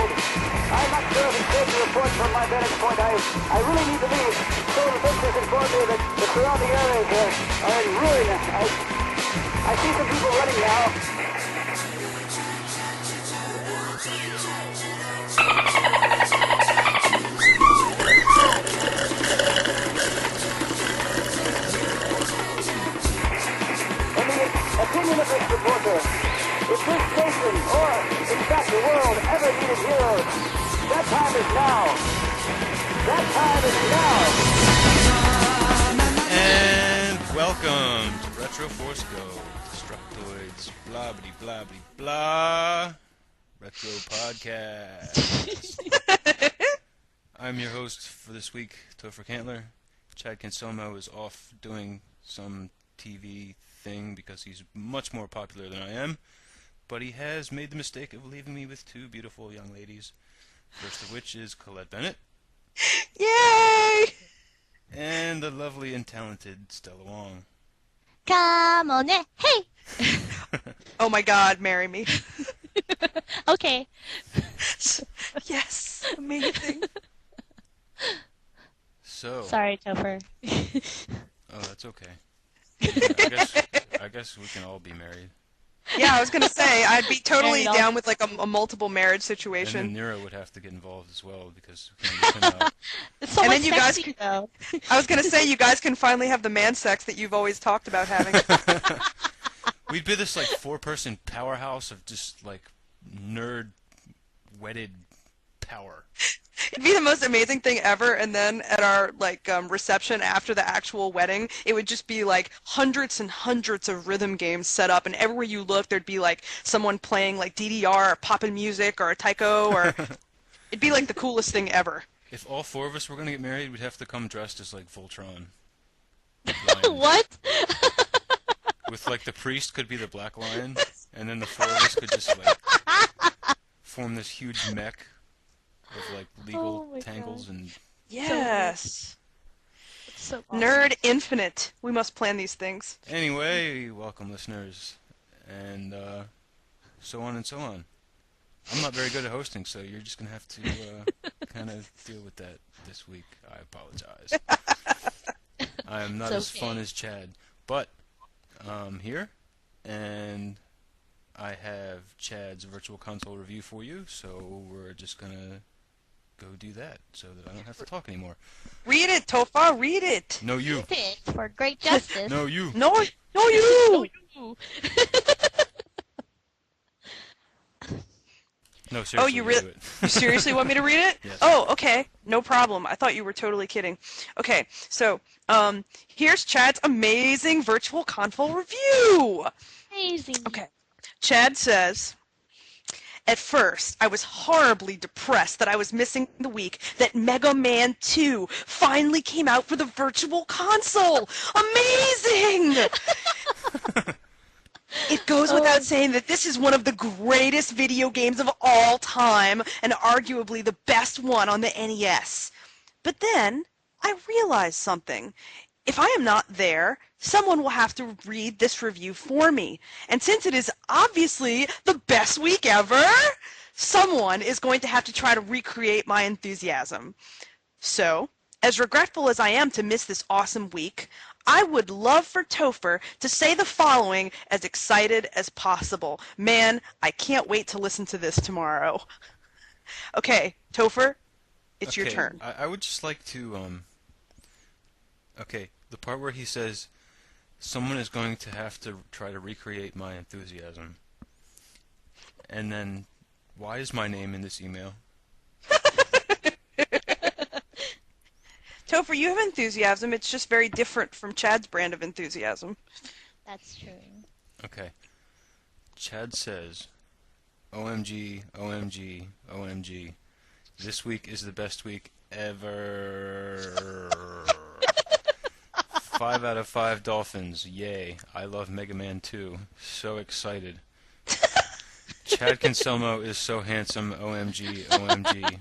world. I'm not sure if it's safe to report from my vantage point. I really need to leave. So the Burch has informed me that the surrounding areas are in ruin. I see some people running now. In the opinion of this reporter, if this station, or in fact the world, ever needed heroes, that time is now. That time is now. And welcome to RetroforceGO, Destructoids, blah blah blah blah blah, Retro Podcast. I'm your host for this week, Topher Cantler. Chad Kinselmo is off doing some TV thing because he's much more popular than I am, but he has made the mistake of leaving me with two beautiful young ladies, first of which is Colette Bennett. Yay! And the lovely and talented Stella Wong. Come on, hey! Oh my God, marry me. Okay. Yes, amazing. So. Sorry, Topher. Oh, that's okay. I guess we can all be married. Yeah, I was gonna say I'd be totally Married down with like a multiple marriage And situation. then Nero would have to get involved as well because we can't leave him out. It's so And much then you guys sexy, though. I was gonna say you guys can finally have the man sex that you've always talked about having. We'd be this like 4-person powerhouse of just like nerd wedded power. It'd be the most amazing thing ever, and then at our reception after the actual wedding, it would just be like hundreds and hundreds of rhythm games set up, and everywhere you look, there'd be like someone playing like DDR or poppin' music or a taiko, or it'd be like the coolest thing ever. If all 4 of us were gonna get married, we'd have to come dressed as like Voltron. What? With like the priest could be the Black Lion, and then the 4 of us could just like form this huge mech of like legal tangles and. Yes. So awesome. Nerd infinite. We must plan these things. Anyway, welcome listeners, and so on and so on. I'm not very good at hosting, so you're just gonna have to kind of deal with that this week. I apologize. I am not as fun as Chad, but I'm here, and I have Chad's Virtual Console review for you, so we're just gonna go do that so that I don't have to talk anymore. Read it, Tofa. Read it. No, you. Fit for great justice. No, you. No, you. No, you. No, seriously. you do really? it. You seriously want me to read it? Yes. Oh, okay. No problem. I thought you were totally kidding. Okay, so here's Chad's amazing Virtual Console review. Amazing. Okay. Chad says, at first, I was horribly depressed that I was missing the week that Mega Man 2 finally came out for the Virtual Console. Amazing! It goes without saying that this is one of the greatest video games of all time, and arguably the best one on the NES. But then, I realized something. If I am not there, someone will have to read this review for me. And since it is obviously the best week ever, someone is going to have to try to recreate my enthusiasm. So, as regretful as I am to miss this awesome week, I would love for Topher to say the following as excited as possible. Man, I can't wait to listen to this tomorrow. Okay, Topher, it's your turn. I would just like to, okay, the part where he says, someone is going to have to try to recreate my enthusiasm. And then, why is my name in this email? Topher, you have enthusiasm. It's just very different from Chad's brand of enthusiasm. That's true. Okay. Chad says, OMG, OMG, OMG. This week is the best week ever. 5 out of 5 dolphins. Yay. I love Mega Man 2. So excited. Chad Kinselmo is so handsome. OMG, OMG.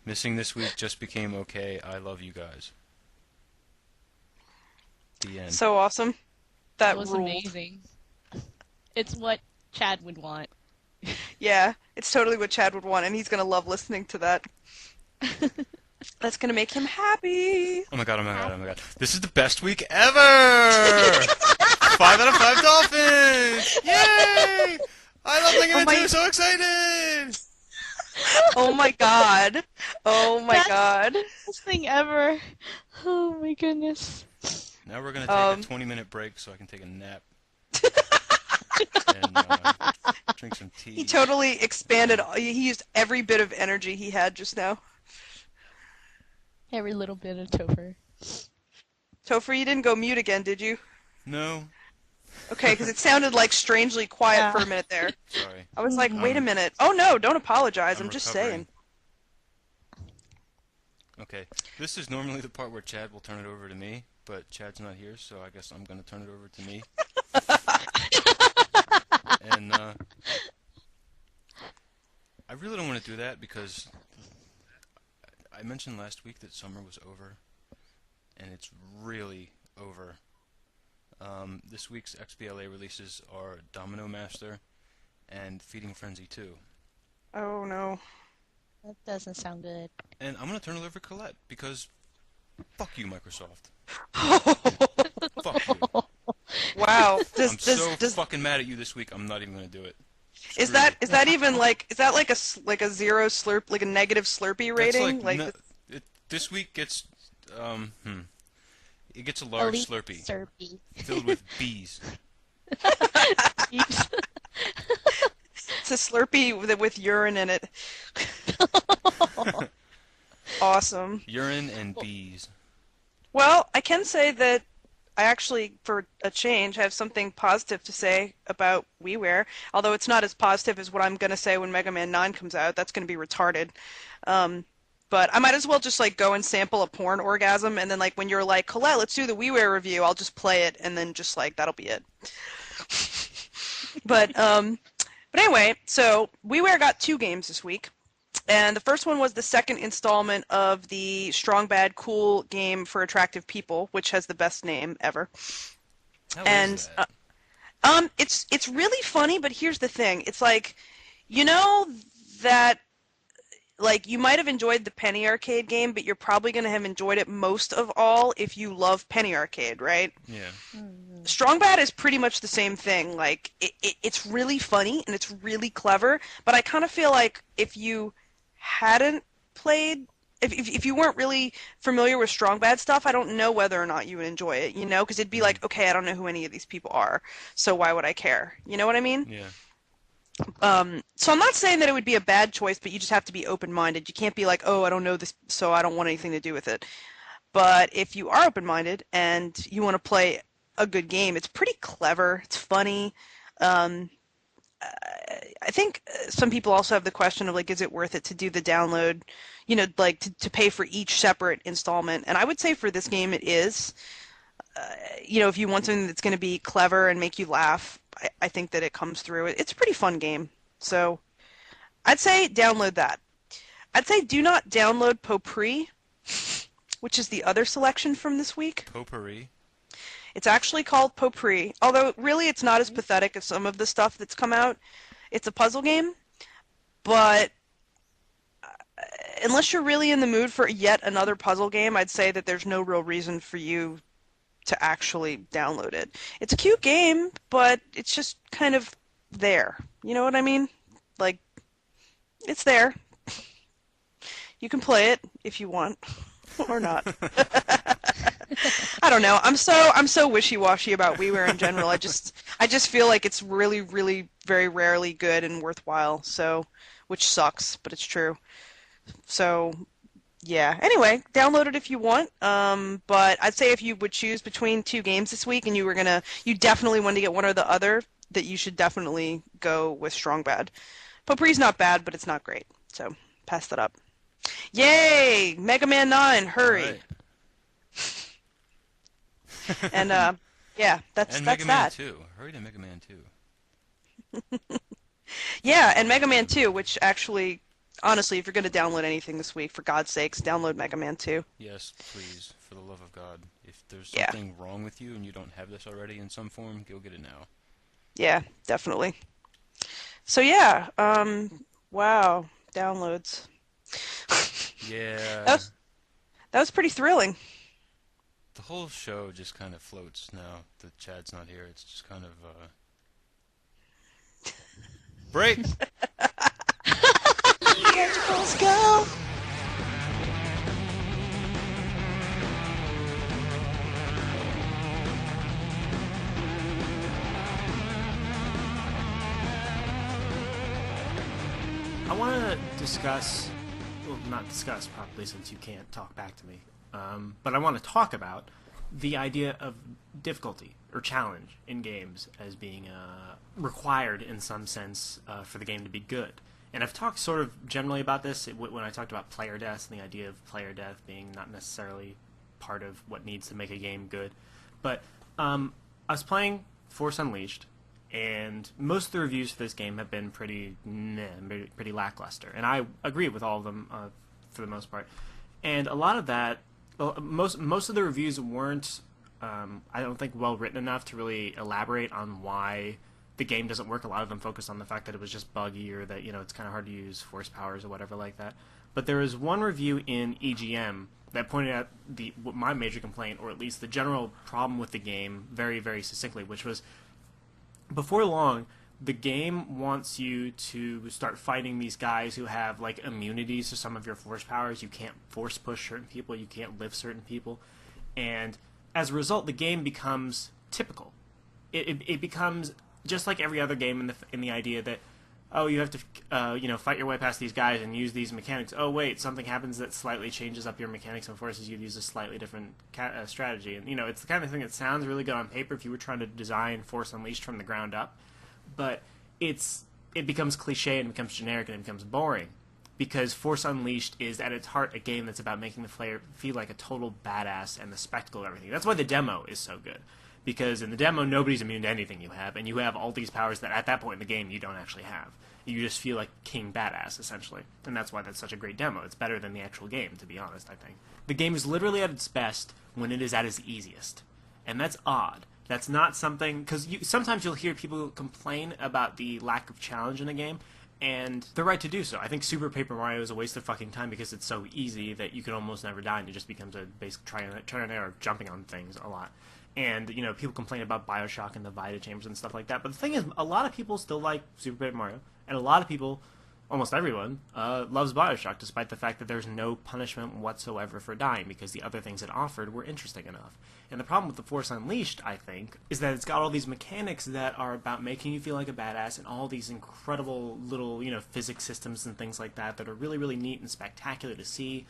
Missing this week just became okay. I love you guys. The end. So awesome. That was ruled. amazing. It's what Chad would want. Yeah, it's totally what Chad would want, and he's gonna love listening to that. That's gonna make him happy. Oh my god, oh my god, oh my god. This is the best week ever! 5 out of 5 Dolphins! Yay! I love Mega Oh Man 2, my, so excited! oh my God. Oh my That's God. the best thing ever. Oh my goodness. Now we're gonna take a Um, 20-minute break so I can take a nap and drink some he tea. totally expanded. He used every bit of energy he had just now. Every little bit of Topher. Topher, you didn't go mute again, did you? No. Okay, because it sounded like strangely quiet for Yeah. a minute there. Sorry. I was like, wait a I'm minute. Oh no, don't apologize. I'm I'm just recovering. saying. Okay. This is normally the part where Chad will turn it over to me, but Chad's not here, so I guess I'm gonna turn it over to me. And I really don't want to do that because I mentioned last week that summer was over, and it's really over. This week's XBLA releases are Domino Master and Feeding Frenzy 2. Oh no. That doesn't sound good. And I'm going to turn it over to Colette because fuck you, Microsoft. Fuck you. Wow. I'm so fucking mad at you this week, I'm not even going to do it. Is Screw you. that even like like a zero slurp, like a negative Slurpee That's rating? like, no, this week gets, it gets a large Elite Slurpee Slurpee. filled with bees. Jeez. It's a Slurpee with urine in it. Awesome. Urine and bees. Well, I can say that I actually, for a change, have something positive to say about WiiWare, although it's not as positive as what I'm going to say when Mega Man 9 comes out. That's going to be retarded. But I might as well just like go and sample a porn orgasm, and then like when you're like, Colette, let's do the WiiWare review, I'll just play it, and then just like that'll be it. But anyway, so WiiWare got 2 games this week. And the first one was the second installment of the Strong Bad Cool game for attractive people, which has the best name ever. How And is that? it's really funny, but here's the thing. It's like, you know that like you might have enjoyed the Penny Arcade game, but you're probably going to have enjoyed it most of all if you love Penny Arcade, right? Yeah. Strong Bad is pretty much the same thing. Like it's really funny and it's really clever, but I kind of feel like if you hadn't played, if you weren't really familiar with Strong Bad stuff, I don't know whether or not you would enjoy it, you know? Because it'd be Mm. like, okay, I don't know who any of these people are, so why would I care? You know what I mean? Yeah. So I'm not saying that it would be a bad choice, but you just have to be open-minded. You can't be like, oh, I don't know this, so I don't want anything to do with it. But if you are open-minded and you want to play a good game, it's pretty clever. It's funny. Um, I think some people also have the question of like, is it worth it to do the download? You know, like to pay for each separate installment. And I would say for this game, it is. You know, if you want something that's going to be clever and make you laugh, I think that it comes through. It's a pretty fun game. So I'd say download that. I'd say do not download Potpourri, which is the other selection from this week. Potpourri. It's actually called Potpourri, although really it's not as pathetic as some of the stuff that's come out. It's a puzzle game, but unless you're really in the mood for yet another puzzle game, I'd say that there's no real reason for you to actually download it. It's a cute game, but it's just kind of there. You know what I mean? Like, it's there. You can play it if you want, or not. I don't know. I'm so wishy-washy about WiiWare in general. I just feel like it's really, really, very rarely good and worthwhile. So, which sucks, but it's true. So, yeah. Anyway, download it if you want. But I'd say if you would choose between 2 games this week and you definitely wanted to get one or the other, that you should definitely go with Strong Bad. Potpourri's not bad, but it's not great. So, pass that up. Yay! Mega Man 9, hurry! Right. And yeah, that's And that's Mega Man that. 2. Hurry to Mega Man 2. Yeah, and Mega Man 2, which actually, honestly, if you're going to download anything this week, for God's sakes, download Mega Man 2. Yes, please, for the love of God. If there's Yeah. something wrong with you and you don't have this already in some form, go get it now. Yeah, definitely. So yeah, wow, downloads. That Yeah, was that was pretty thrilling. the whole show just kind of floats now that Chad's not here. It's just kind of break. Let's go. I want to discuss, well, not discuss probably since you can't talk back to me, but I want to talk about the idea of difficulty or challenge in games as being required in some sense for the game to be good. And I've talked sort of generally about this when I talked about player deaths and the idea of player death being not necessarily part of what needs to make a game good. But I was playing Force Unleashed, and most of the reviews for this game have been pretty lackluster, and I agree with all of them for the most part. And a lot of that, most of the reviews weren't, I don't think, well written enough to really elaborate on why the game doesn't work. A lot of them focused on the fact that it was just buggy or that it's kind of hard to use force powers or whatever like that. But there was one review in EGM that pointed out my major complaint, or at least the general problem with the game, very, very succinctly, which was before long, the game wants you to start fighting these guys who have like immunities to some of your force powers. You can't force push certain people. You can't lift certain people, and as a result, the game becomes typical. It becomes just like every other game in the idea that, oh, you have to fight your way past these guys and use these mechanics. Oh wait, something happens that slightly changes up your mechanics and forces you to use a slightly different strategy. And it's the kind of thing that sounds really good on paper if you were trying to design Force Unleashed from the ground up, but it becomes cliche and becomes generic and it becomes boring, because Force Unleashed is at its heart a game that's about making the player feel like a total badass and the spectacle of everything. That's why the demo is so good. Because in the demo, nobody's immune to anything you have, and you have all these powers that at that point in the game you don't actually have. You just feel like King Badass, essentially. And that's why that's such a great demo. It's better than the actual game, to be honest, I think. The game is literally at its best when it is at its easiest. And that's odd. That's not something... Because sometimes you'll hear people complain about the lack of challenge in a game, and they're right to do so. I think Super Paper Mario is a waste of fucking time because it's so easy that you can almost never die, and it just becomes a basic trial and error, jumping on things a lot. And, people complain about Bioshock and the Vita Chambers and stuff like that. But the thing is, a lot of people still like Super Paper Mario. And a lot of people, almost everyone, loves Bioshock, despite the fact that there's no punishment whatsoever for dying, because the other things it offered were interesting enough. And the problem with the Force Unleashed, I think, is that it's got all these mechanics that are about making you feel like a badass, and all these incredible little, physics systems and things like that are really, really neat and spectacular to see.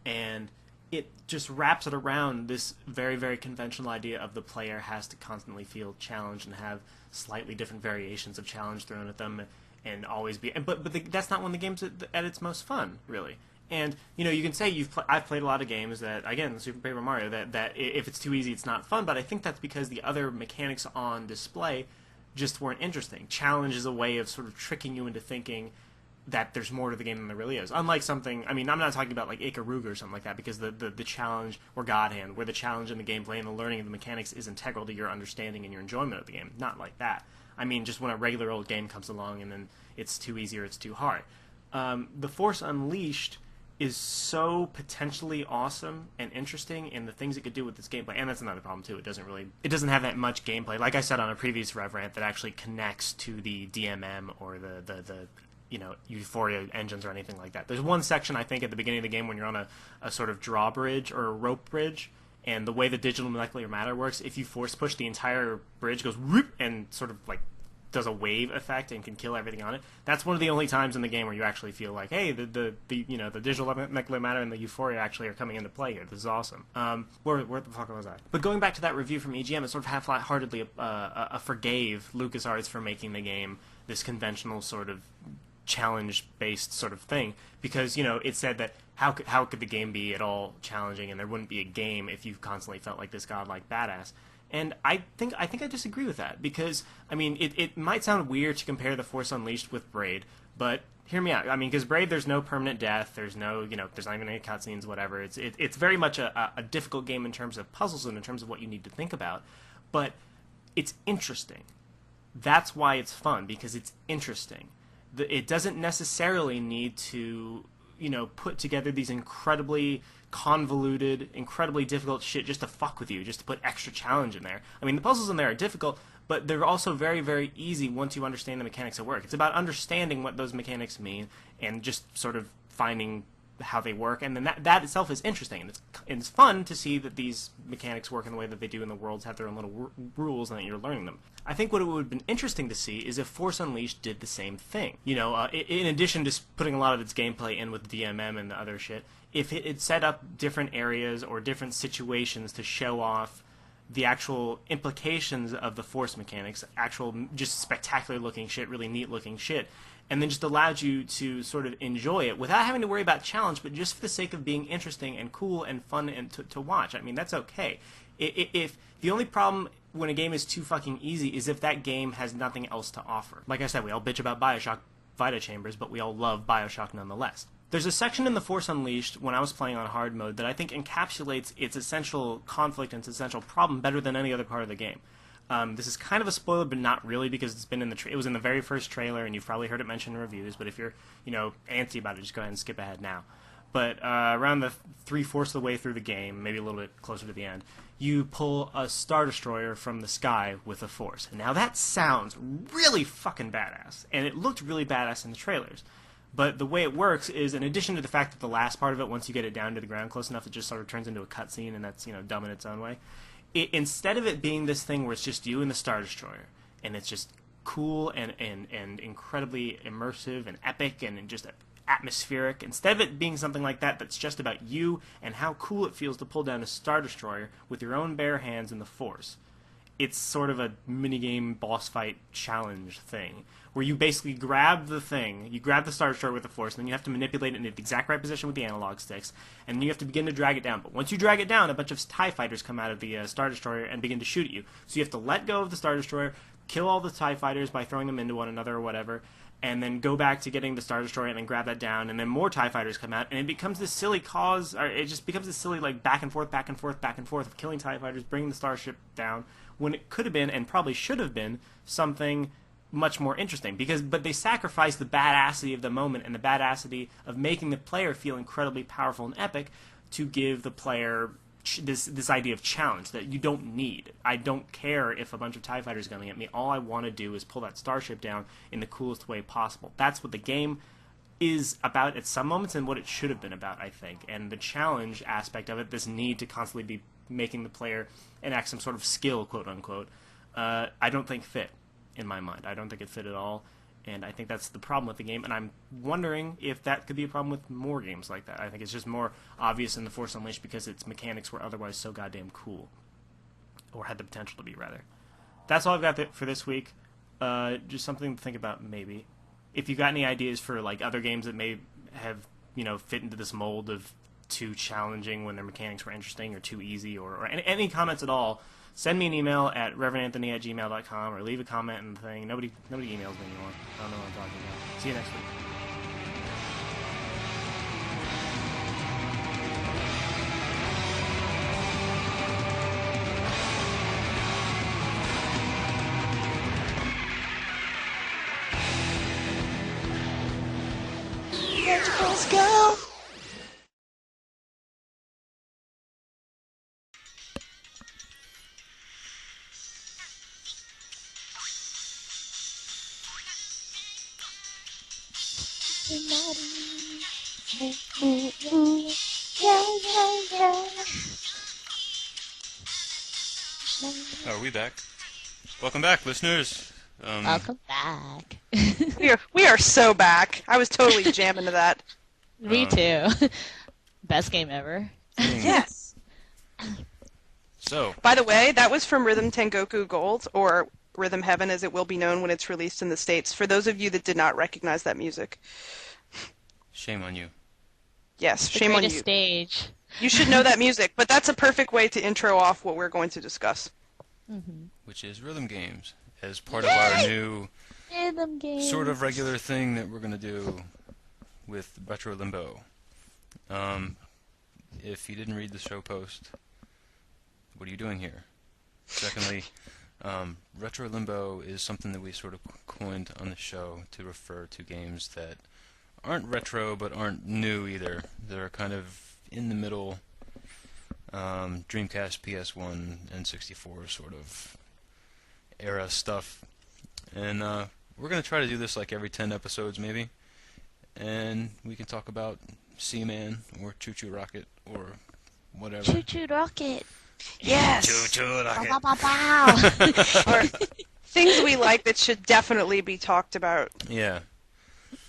And it just wraps it around this very, very conventional idea of the player has to constantly feel challenged and have slightly different variations of challenge thrown at them, and always be. But that's not when the game's at its most fun, really. And you can say I've played a lot of games that, again, Super Paper Mario, that if it's too easy, it's not fun. But I think that's because the other mechanics on display just weren't interesting. Challenge is a way of sort of tricking you into thinking that there's more to the game than there really is. Unlike something, I'm not talking about like Ikaruga or something like that, because the challenge, or God Hand, where the challenge in the gameplay and the learning of the mechanics is integral to your understanding and your enjoyment of the game. Not like that. I mean, just when a regular old game comes along and then it's too easy or it's too hard. The Force Unleashed is so potentially awesome and interesting in the things it could do with this gameplay, and that's another problem too. It doesn't have that much gameplay, like I said on a previous Rev Rant, that actually connects to the DMM or the Euphoria engines or anything like that. There's one section, I think, at the beginning of the game when you're on a sort of drawbridge or a rope bridge, and the way the digital molecular matter works, if you force push, the entire bridge goes whoop and sort of like does a wave effect and can kill everything on it. That's one of the only times in the game where you actually feel like, hey, the digital molecular matter and the Euphoria actually are coming into play here. This is awesome. Where the fuck was I? But going back to that review from EGM, it sort of half-heartedly forgave LucasArts for making the game this conventional sort of challenge-based sort of thing, because it said that how could the game be at all challenging, and there wouldn't be a game if you constantly felt like this godlike badass. And I think I disagree with that, because I mean it might sound weird to compare the Force Unleashed with Braid, but hear me out. I mean, because Braid, there's no permanent death, there's no there's not even any cutscenes, whatever. It's very much a difficult game in terms of puzzles and in terms of what you need to think about, but it's interesting. That's why it's fun, because it's interesting. it doesn't necessarily need to, put together these incredibly convoluted, incredibly difficult shit just to fuck with you, just to put extra challenge in there. I mean, the puzzles in there are difficult, but they're also very, very easy once you understand the mechanics at work. It's about understanding what those mechanics mean and just sort of finding how they work, and then that itself is interesting, and it's fun to see that these mechanics work in the way that they do, and the worlds have their own little rules, and that you're learning them. I think what it would have been interesting to see is if Force Unleashed did the same thing. In addition to putting a lot of its gameplay in with DMM and the other shit, if it had set up different areas or different situations to show off the actual implications of the Force mechanics, actual just spectacular looking shit, really neat looking shit, and then just allowed you to sort of enjoy it without having to worry about challenge, but just for the sake of being interesting and cool and fun and to watch. I mean, that's okay. If the only problem when a game is too fucking easy is if that game has nothing else to offer. Like I said, we all bitch about Bioshock Vita Chambers, but we all love Bioshock nonetheless. There's a section in The Force Unleashed when I was playing on hard mode that I think encapsulates its essential conflict and its essential problem better than any other part of the game. This is kind of a spoiler, but not really, because it's been it was in the very first trailer, and you've probably heard it mentioned in reviews. But if you're, antsy about it, just go ahead and skip ahead now. But around the 3/4 of the way through the game, maybe a little bit closer to the end, you pull a Star Destroyer from the sky with a Force. And now that sounds really fucking badass, and it looked really badass in the trailers. But the way it works is, in addition to the fact that the last part of it, once you get it down to the ground close enough, it just sort of turns into a cutscene, and that's dumb in its own way. Instead of it being this thing where it's just you and the Star Destroyer, and it's just cool and incredibly immersive and epic and just atmospheric, instead of it being something like that that's just about you and how cool it feels to pull down a Star Destroyer with your own bare hands and the Force, it's sort of a minigame boss fight challenge thing, where you basically grab the thing, you grab the Star Destroyer with the Force, and then you have to manipulate it in the exact right position with the analog sticks, and then you have to begin to drag it down. But once you drag it down, a bunch of TIE fighters come out of the Star Destroyer and begin to shoot at you. So you have to let go of the Star Destroyer, kill all the TIE fighters by throwing them into one another or whatever, and then go back to getting the Star Destroyer and then grab that down, and then more TIE fighters come out, and it becomes this silly it just becomes this silly, back and forth, back and forth, back and forth of killing TIE fighters, bringing the starship down, when it could have been, and probably should have been, something much more interesting. But they sacrificed the badassity of the moment and the badassity of making the player feel incredibly powerful and epic to give the player this idea of challenge that you don't need. I don't care if a bunch of TIE fighters are coming at me. All I want to do is pull that starship down in the coolest way possible. That's what the game is about at some moments, and what it should have been about, I think. And the challenge aspect of it, this need to constantly be making the player enact some sort of skill, quote unquote, I don't think fit in my mind. I don't think it fit at all, and I think that's the problem with the game, and I'm wondering if that could be a problem with more games like that. I think it's just more obvious in The Force Unleashed because its mechanics were otherwise so goddamn cool, or had the potential to be, rather. That's all I've got for this week. Just something to think about, maybe. If you got any ideas for other games that may have fit into this mold of too challenging when their mechanics were interesting, or too easy, or any comments at all, send me an email at reverandanthony@gmail.com, or leave a comment in the thing. Nobody emails me anymore. I don't know what I'm talking about. See you next week. RetroforceGO! Are we back? Welcome back, listeners. Welcome back. We are so back. I was totally jamming to that. Me too. Best game ever. Yes. So, By the way, that was from Rhythm Tengoku Gold, or Rhythm Heaven as it will be known when it's released in the States, for those of you that did not recognize that music. shame on you. Yes, The shame on greatest you. stage. You should know that music, but that's a perfect way to intro off what we're going to discuss. Which is rhythm games, as part of our new Rhythm game. sort of regular thing that we're going to do with Retro Limbo. If you didn't read the show post, what are you doing here? Secondly, Retro Limbo is something that we sort of coined on the show to refer to games that aren't retro but aren't new either. They're kind of in the middle, Dreamcast, PS1, and 64 sort of era stuff. And we're going to try to do this like every 10 episodes maybe. And we can talk about Seaman or Choo Choo Rocket or whatever. Choo choo rocket. Yes. Choo Choo Bow, Rocket. bow, bow, bow. Or things we like that should definitely be talked about. Yeah.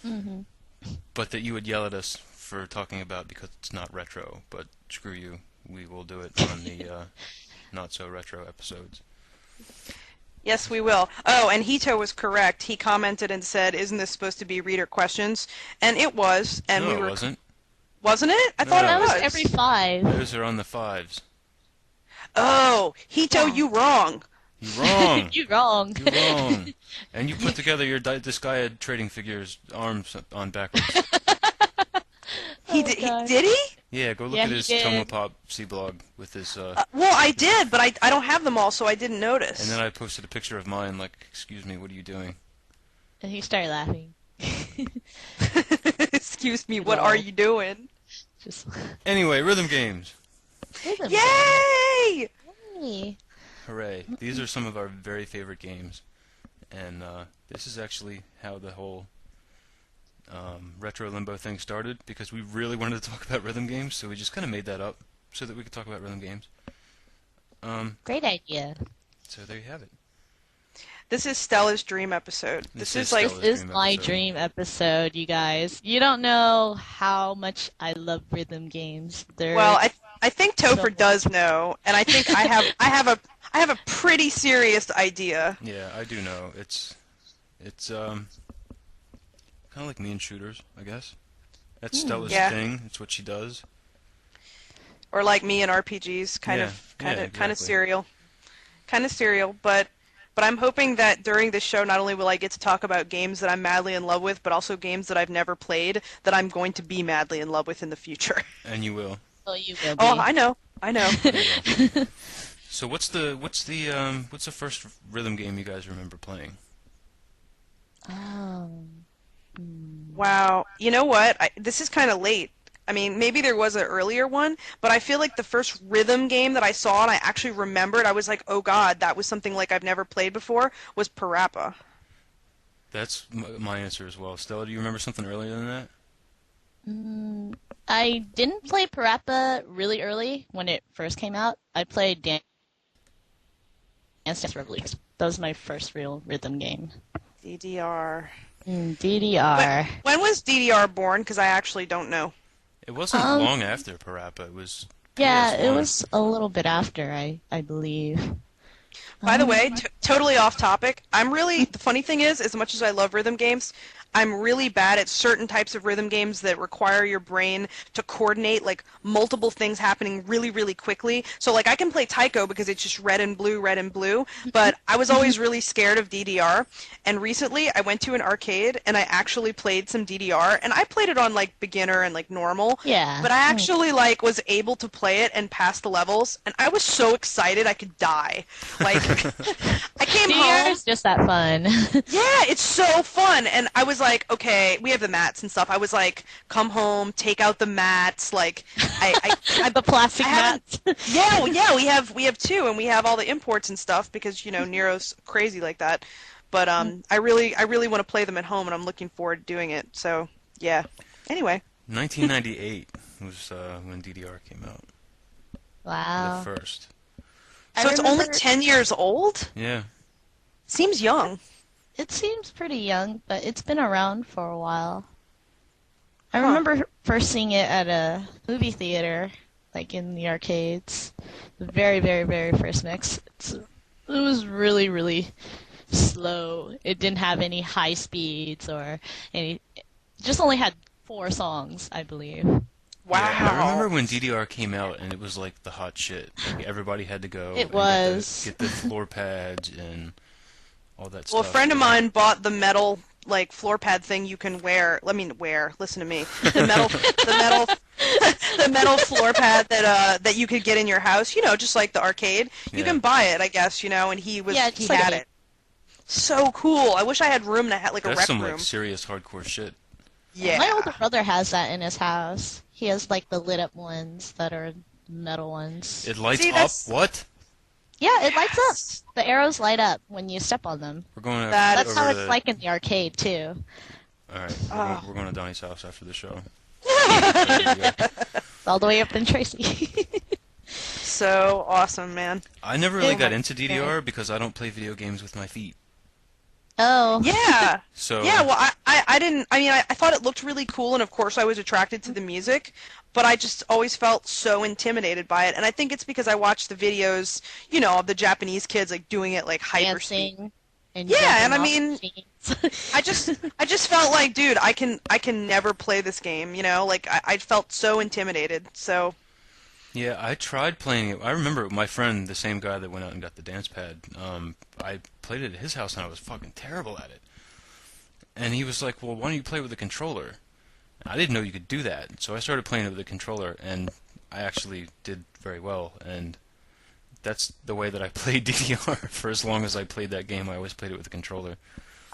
Mhm. But that you would yell at us for talking about because it's not retro. But screw you. We will do it on the not so retro episodes. Yes, we will. Oh, and Hito was correct. He commented and said, "Isn't this supposed to be reader questions?" And it was. And No, we it were. wasn't. Wasn't it? I No. thought That it was was. every 5. Those are on the 5s. Oh, Hito, Yeah. you wrong. You're wrong. You wrong. You're wrong. And you put together your this guy had trading figures arms on backwards. He Oh, did. God. Did he? Yeah, go look Yeah, at he his did. Tomopop C blog with his. Well, I did, but I don't have them all, so I didn't notice. And then I posted a picture of mine, like, excuse me, what are you doing? And he started laughing. Excuse me, what are you doing? Just. Anyway, rhythm games. Rhythm Yay! game. Hooray. These are some of our very favorite games. And this is actually how the whole Retro Limbo thing started, because we really wanted to talk about rhythm games, so we just kind of made that up so that we could talk about rhythm games. Great idea. So there you have it. This is Stella's dream episode. This This is is like Stella's This is dream my episode. dream episode, you guys. You don't know how much I love rhythm games. They're well, I think Topher So- does know, and I think I have a pretty serious idea. Yeah, I do know. It's kind of like me and shooters, I guess. That's Stella's Yeah. thing. It's what she does. Or like me in RPGs, kind Yeah, of yeah, exactly. serial. Kind of serial, but I'm hoping that during this show not only will I get to talk about games that I'm madly in love with, but also games that I've never played that I'm going to be madly in love with in the future. And you will. Oh, you will be. Oh, I know. You will. So what's the first rhythm game you guys remember playing? Wow. You know what? This is kind of late. I mean, maybe there was an earlier one, but I feel like the first rhythm game that I saw and I actually remembered, I was like, oh god, that was something like I've never played before, was Parappa. That's my answer as well. Stella, do you remember something earlier than that? I didn't play Parappa really early when it first came out. I played Dance Dance Revolution. That was my first real rhythm game. DDR. DDR. When was DDR born? Because I actually don't know. It wasn't long after Parappa. It was Yeah, it PS1. was a little bit after, I believe. By the way, totally off topic, the funny thing is, as much as I love rhythm games, I'm really bad at certain types of rhythm games that require your brain to coordinate, like, multiple things happening really, really quickly. So, like, I can play Taiko because it's just red and blue, but I was always really scared of DDR, and recently I went to an arcade and I actually played some DDR, and I played it on, like, beginner and, like, normal. Yeah. But I actually, like, was able to play it and pass the levels, and I was so excited I could die. Like, I came DDR home. is just that fun. Yeah, it's so fun, and I was like, okay, we have the mats and stuff. I was like, come home, take out the mats, like, The plastic I haven't- mats. yeah, we have two, and we have all the imports and stuff because Nero's crazy like that. But I really want to play them at home, and I'm looking forward to doing it. So yeah. Anyway, 1998 was when DDR came out. Wow. The first. so it's only remember- 10 years old. Yeah. Seems young. It seems pretty young, but it's been around for a while. I remember first seeing it at a movie theater, like in the arcades. The very, very, very first mix. It was really, really slow. It didn't have any high speeds or any. It just only had 4 songs, I believe. Wow. Yeah, I remember when DDR came out and it was like the hot shit. Like everybody had to go. It and was. get the floor pads and all that stuff. Well, a friend of mine bought the metal floor pad thing you can wear. Listen to me. The metal the metal floor pad that you could get in your house, just like the arcade. You Yeah. can buy it, I guess, and he it's he like had a- it. So cool. I wish I had room to have like a That's rec some room. like serious hardcore shit. Yeah. My older brother has that in his house. He has like the lit up ones that are metal ones. It lights See, up. that's- What? Yeah, it lights up. The arrows light up when you step on them. We're going That- That's over how to it's like in the arcade too. All right, Oh. we're going to Donnie's house after the show. There you go. It's all the way up in Tracy. So awesome, man. I never really Oh got my into DDR because I don't play video games with my feet. Oh. Yeah. So Yeah, well, I didn't, I thought it looked really cool, and of course I was attracted to the music, but I just always felt so intimidated by it, and I think it's because I watched the videos, of the Japanese kids, like, doing it, like, hyper speed. Dancing. And Yeah, jumping and I off mean, machines. I just felt like, dude, I can never play this game, like, I felt so intimidated, so, yeah, I tried playing it. I remember my friend, the same guy that went out and got the dance pad. I played it at his house and I was fucking terrible at it. And he was like, "Well, why don't you play with a controller?" I didn't know you could do that, so I started playing it with a controller, and I actually did very well. And that's the way that I played DDR for as long as I played that game. I always played it with a controller.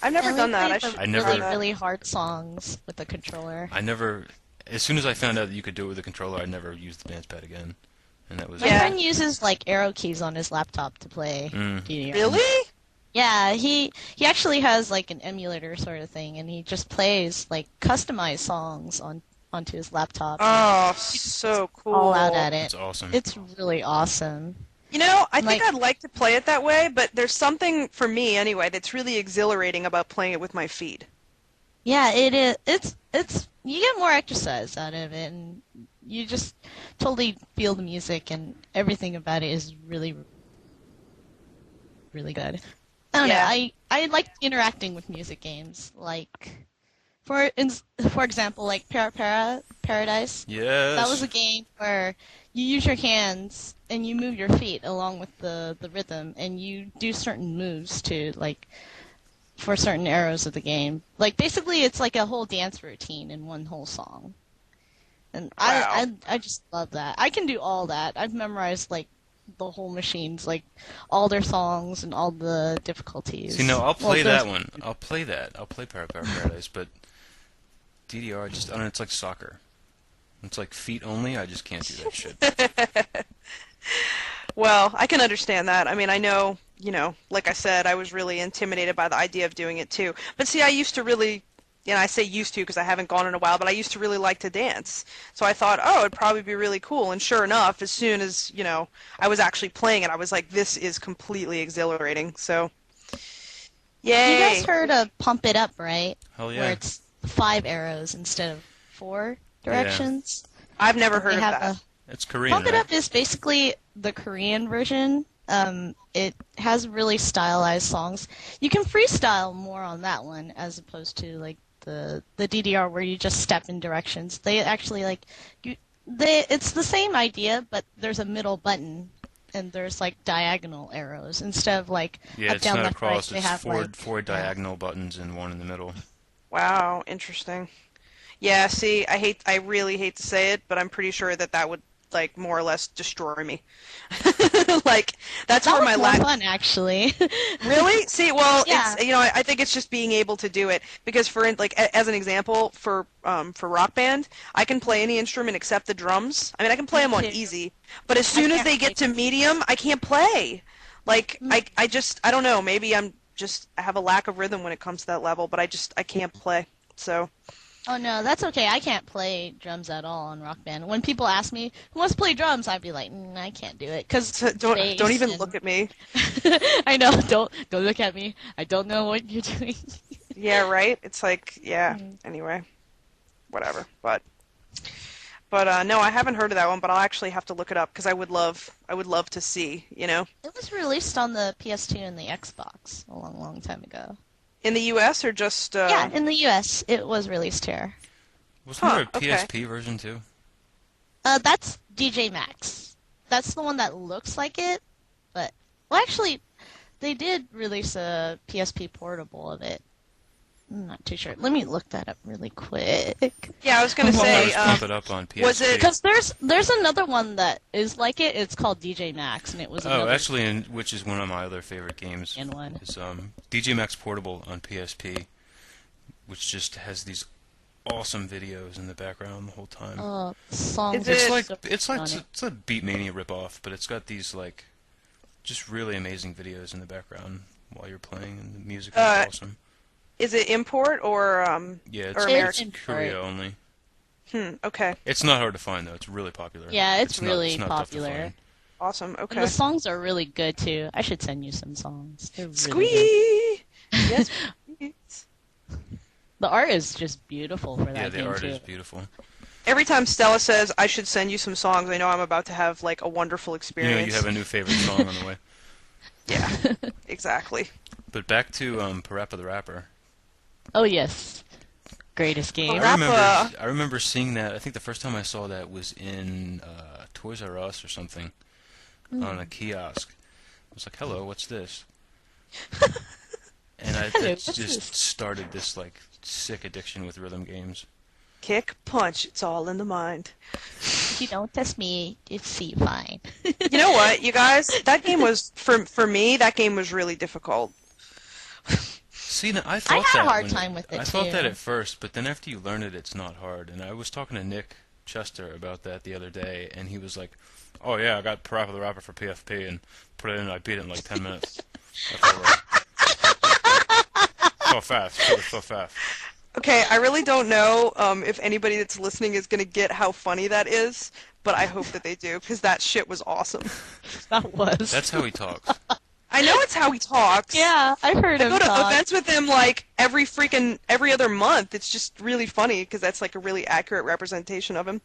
I've never And we done that. played I the should I do never- that. really hard songs with the controller. I never, as soon as I found out that you could do it with a controller, I never used the dance pad again, and that was My Yeah. friend uses like arrow keys on his laptop to play Mm. DDR. Really? Yeah, he actually has like an emulator sort of thing, and he just plays like customized songs onto his laptop. Oh, so cool. All out at it. It's awesome. It's really awesome. I think Like- I'd like to play it that way, but there's something, for me anyway, that's really exhilarating about playing it with my feet. Yeah, it is. It's you get more exercise out of it, and you just totally feel the music, and everything about it is really, really good. I don't Yeah. know. I like interacting with music games, like for example, like Paradise. Yes. That was a game where you use your hands and you move your feet along with the rhythm, and you do certain moves to like for certain arrows of the game. Like basically, it's like a whole dance routine in one whole song. And I just love that. I can do all that. I've memorized like the whole machines, like all their songs and all the difficulties. See, no, I'll Well, play there's- that one. I'll play that. I'll play Paradise, but DDR, I don't know, it's like soccer. It's like feet only. I just can't do that shit. Well, I can understand that. I mean, I know, like I said, I was really intimidated by the idea of doing it too. But see, I used to really, I say used to because I haven't gone in a while, but I used to really like to dance. So I thought, oh, it'd probably be really cool. And sure enough, as soon as, I was actually playing it, I was like, this is completely exhilarating. So, yay. You guys heard of Pump It Up, right? Hell Where yeah. it's 5 arrows instead of 4 directions. I've never heard They of have that. It's Korean, Pump It right? Up is basically the Korean version. It has really stylized songs. You can freestyle more on that one as opposed to like the DDR where you just step in directions. They actually it's the same idea, but there's a middle button and there's like diagonal arrows instead of like Yeah, up, it's down, not left, across. right. They It's have four diagonal buttons and one in the middle. Wow, interesting. Yeah, see, I really hate to say it, but I'm pretty sure that would, like, more or less destroy me. Like, that's That where was my more lack... fun actually. Really? See, well, Yeah. it's, I think it's just being able to do it, because as an example, for Rock Band, I can play any instrument except the drums. I mean, I can play them on too. easy, but as soon as can't they get to medium, I can't play. Like, I don't know, maybe I have a lack of rhythm when it comes to that level, but I can't play, so... Oh no, that's okay. I can't play drums at all on Rock Band. When people ask me who wants to play drums, I'd be like, I can't do it because So don't even look at me. I know. Don't look at me. I don't know what you're doing. Yeah, right? It's like, yeah, anyway. Whatever. But no, I haven't heard of that one, but I'll actually have to look it up because I would love to see, It was released on the PS2 and the Xbox a long, long time ago. In the US or just Yeah, in the US, it was released here. Wasn't there a okay. PSP version too? That's DJ Max. That's the one that looks like it, but well, actually, they did release a PSP portable of it. I'm not too sure. Let me look that up really quick. Yeah, I was gonna say. Pump it up on PSP. Was it? Because there's another one that is like it. It's called DJ Max, and it was another actually, which is one of my other favorite games. one. Is DJ Max Portable on PSP, which just has these awesome videos in the background the whole time. Songs. Is It's a Beatmania ripoff, but it's got these like just really amazing videos in the background while you're playing, and the music is awesome. Is it import or Yeah, or American? it's Korea only. Okay. It's not hard to find though. It's really popular. Yeah, it's really not tough to popular. find. Awesome. Okay. And the songs are really good too. I should send you some songs. They're really Squee. Yes. good. The art is just beautiful for that Yeah, game the art too. is beautiful. Every time Stella says I should send you some songs, I know I'm about to have like a wonderful experience. You have a new favorite song on the way. Yeah. Exactly. But back to Parappa the Rapper. Oh yes, greatest game. Parappa. I remember seeing that. I think the first time I saw that was in Toys R Us or something on a kiosk. I was like, "Hello, what's this?" And it What's just this? started this like sick addiction with rhythm games. Kick, punch, it's all in the mind. If you don't test me, it's see fine. You know what, you guys? That game was for me. That game was really difficult. See, now, I thought had a that hard when time with it, I thought that too. at first, but then after you learn it, it's not hard. And I was talking to Nick Chester about that the other day, and he was like, "Oh yeah, I got Parappa the Rapper for PFP and put it in. And I beat it in like 10 minutes. That's over. So fast, it was so fast." Okay, I really don't know if anybody that's listening is gonna get how funny that is, but I hope that they do because that shit was awesome. That was. That's how he talks. I know it's how he talks. Yeah, I've heard I him go to talk. events with him like every other month. It's just really funny because that's like a really accurate representation of him.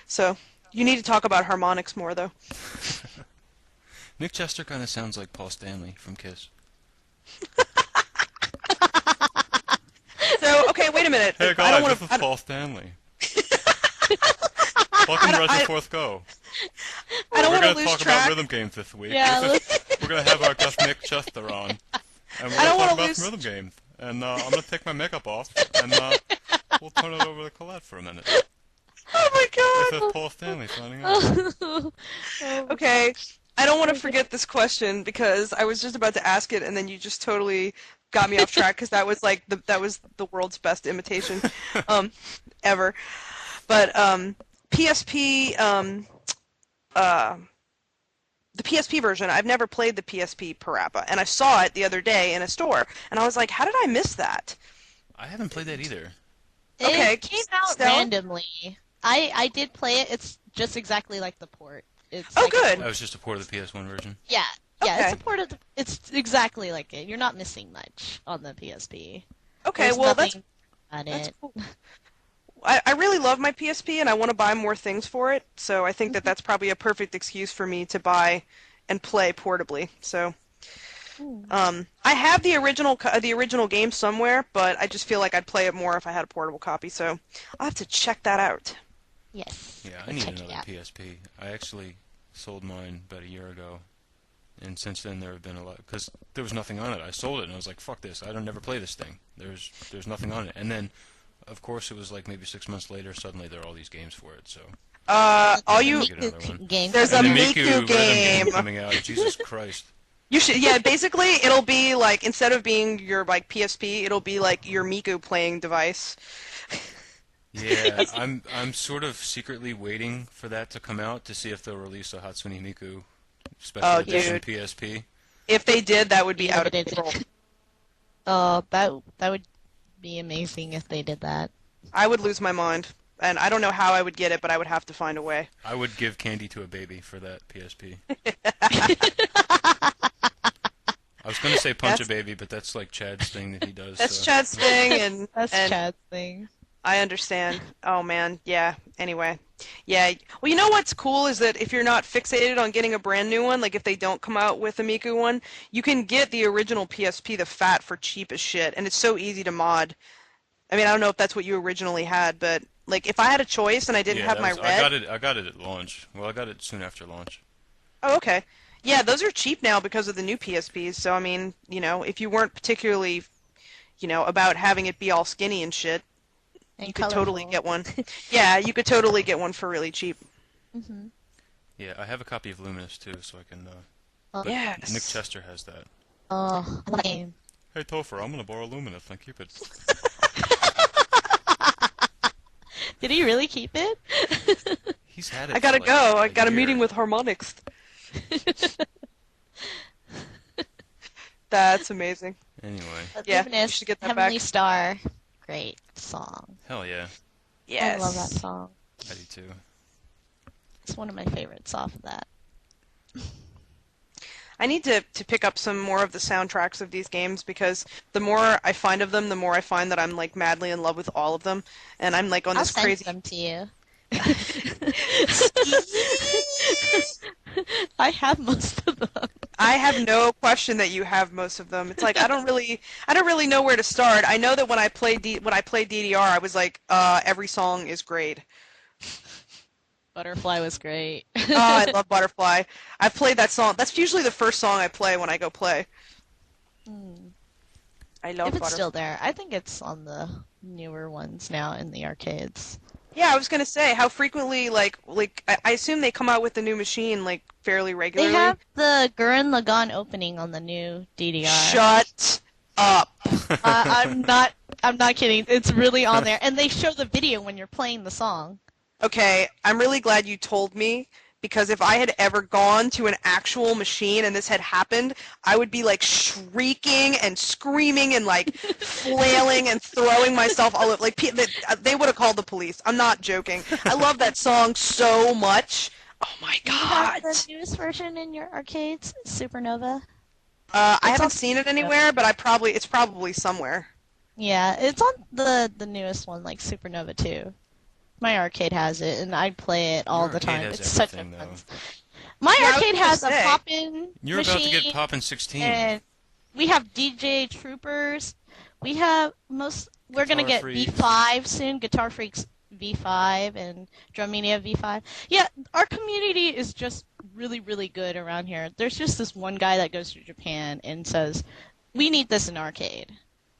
So you need to talk about harmonics more, though. Nick Chester kind of sounds like Paul Stanley from Kiss. So okay, wait a minute. Hey I guys, don't wanna, this is I don't- Paul Stanley. Welcome to RetroforceGO. I don't We're want going to to lose talk track. about rhythm games this week. Yeah, We're going to have our guest Nick Chester on. And we're I don't going to talk wanna about lose- some rhythm games. And I'm going to take my makeup off, and we'll turn it over to Colette for a minute. Oh my This god. is Paul Stanley signing out. Okay, I don't want to forget this question because I was just about to ask it, and then you just totally got me off track because that was like that was the world's best imitation ever. But PSP the PSP version, I've never played the PSP Parappa, and I saw it the other day in a store, and I was like, how did I miss that? I haven't played that either. Okay, It came out Stella? randomly. I did play it. It's just exactly like the port. It's Oh, like good. That was just a port of the PS1 version. Yeah, Okay. it's a port of it's exactly like it. You're not missing much on the PSP. Okay, There's well, that's nothing about That's it. cool. I really love my PSP, and I want to buy more things for it, so I think that that's probably a perfect excuse for me to buy and play portably. So, I have the original game somewhere, but I just feel like I'd play it more if I had a portable copy, so I'll have to check that out. Yes. Yeah, I need Check it another out. PSP. I actually sold mine about a year ago, and since then there have been a lot because there was nothing on it. I sold it and I was like, "Fuck this! I don't never play this thing." There's nothing on it, and then, of course, it was like maybe 6 months later. Suddenly there are all these games for it. So All you Get another one. Game. There's a and the Miku rhythm game. coming out. Jesus Christ! You should, yeah. Basically, it'll be like instead of being your like PSP, it'll be like your Miku playing device. Yeah, I'm sort of secretly waiting for that to come out to see if they'll release a Hatsune Miku special Oh, edition dude. PSP. If they did, that would be out of Limited. control. That would be amazing if they did that. I would lose my mind, and I don't know how I would get it, but I would have to find a way. I would give candy to a baby for that PSP. I was going to say punch a baby, but that's like Chad's thing that he does. That's so. Chad's thing, and That's and Chad's thing. I understand. Oh man, yeah. Anyway, yeah. Well, you know what's cool is that if you're not fixated on getting a brand new one, like if they don't come out with a Miku one, you can get the original PSP, the fat, for cheap as shit, and it's so easy to mod. I mean, I don't know if that's what you originally had, but like if I had a choice and I didn't Yeah, have my that was- red. I got it at launch. Well, I got it soon after launch. Oh, okay. Yeah, those are cheap now because of the new PSPs. So I mean, you know, if you weren't particularly about having it be all skinny and shit. And You could totally colorful. get one. Yeah, you could totally get one for really cheap. Hmm. Yeah, I have a copy of Luminous too, so I can. Oh, But Yes. Nick Chester has that. oh, lame. Hey Topher, I'm gonna borrow Luminous and keep it. Did he really keep it? He's had it. I gotta for, go. I a got a year. meeting with Harmonix. That's amazing. Anyway, But Yeah, Luminous, you should get that Heavenly back. Star, great song. hell yeah, Yes. I love that song. I do too. It's one of my favorites off of that. I need to pick up some more of the soundtracks of these games because the more I find of them, the more I find that I'm like madly in love with all of them, and I'm like on I'll this send crazy. them to you. I have most of them. I have no question that you have most of them. It's like I don't really know where to start. I know that when I played DDR, I was like, every song is great. Butterfly was great. Oh, I love Butterfly. I've played that song. That's usually the first song I play when I go play. Hmm. I love If it's Butterfly. still there, I think it's on the newer ones now in the arcades. Yeah, I was gonna say how frequently I assume they come out with the new machine like fairly They regularly. have the Gurren Lagann opening on the new DDR. Shut up. I'm not kidding. It's really on there, and they show the video when you're playing the song. Okay, I'm really glad you told me because if I had ever gone to an actual machine and this had happened, I would be like shrieking and screaming and like flailing and throwing myself all over. Like they would have called the police. I'm not joking. I love that song so much. Oh my Do you have god. the newest version in your arcades, Supernova? I It's haven't on- seen it anywhere, but it's probably somewhere. Yeah, it's on the newest one, like Supernova 2. My arcade has it, and I play it all Your the arcade time. has It's such a everything, fun. though. My Yeah, I was arcade gonna has a say. pop-in You're machine, about to get Poppin' 16. and we have DJ Troopers. We have We're gonna Guitar get Freaks. V5 soon. Guitar Freaks V5 and Drummania V5. Yeah, our community is just really, really good around here. There's just this one guy that goes to Japan and says, "We need this in arcade,"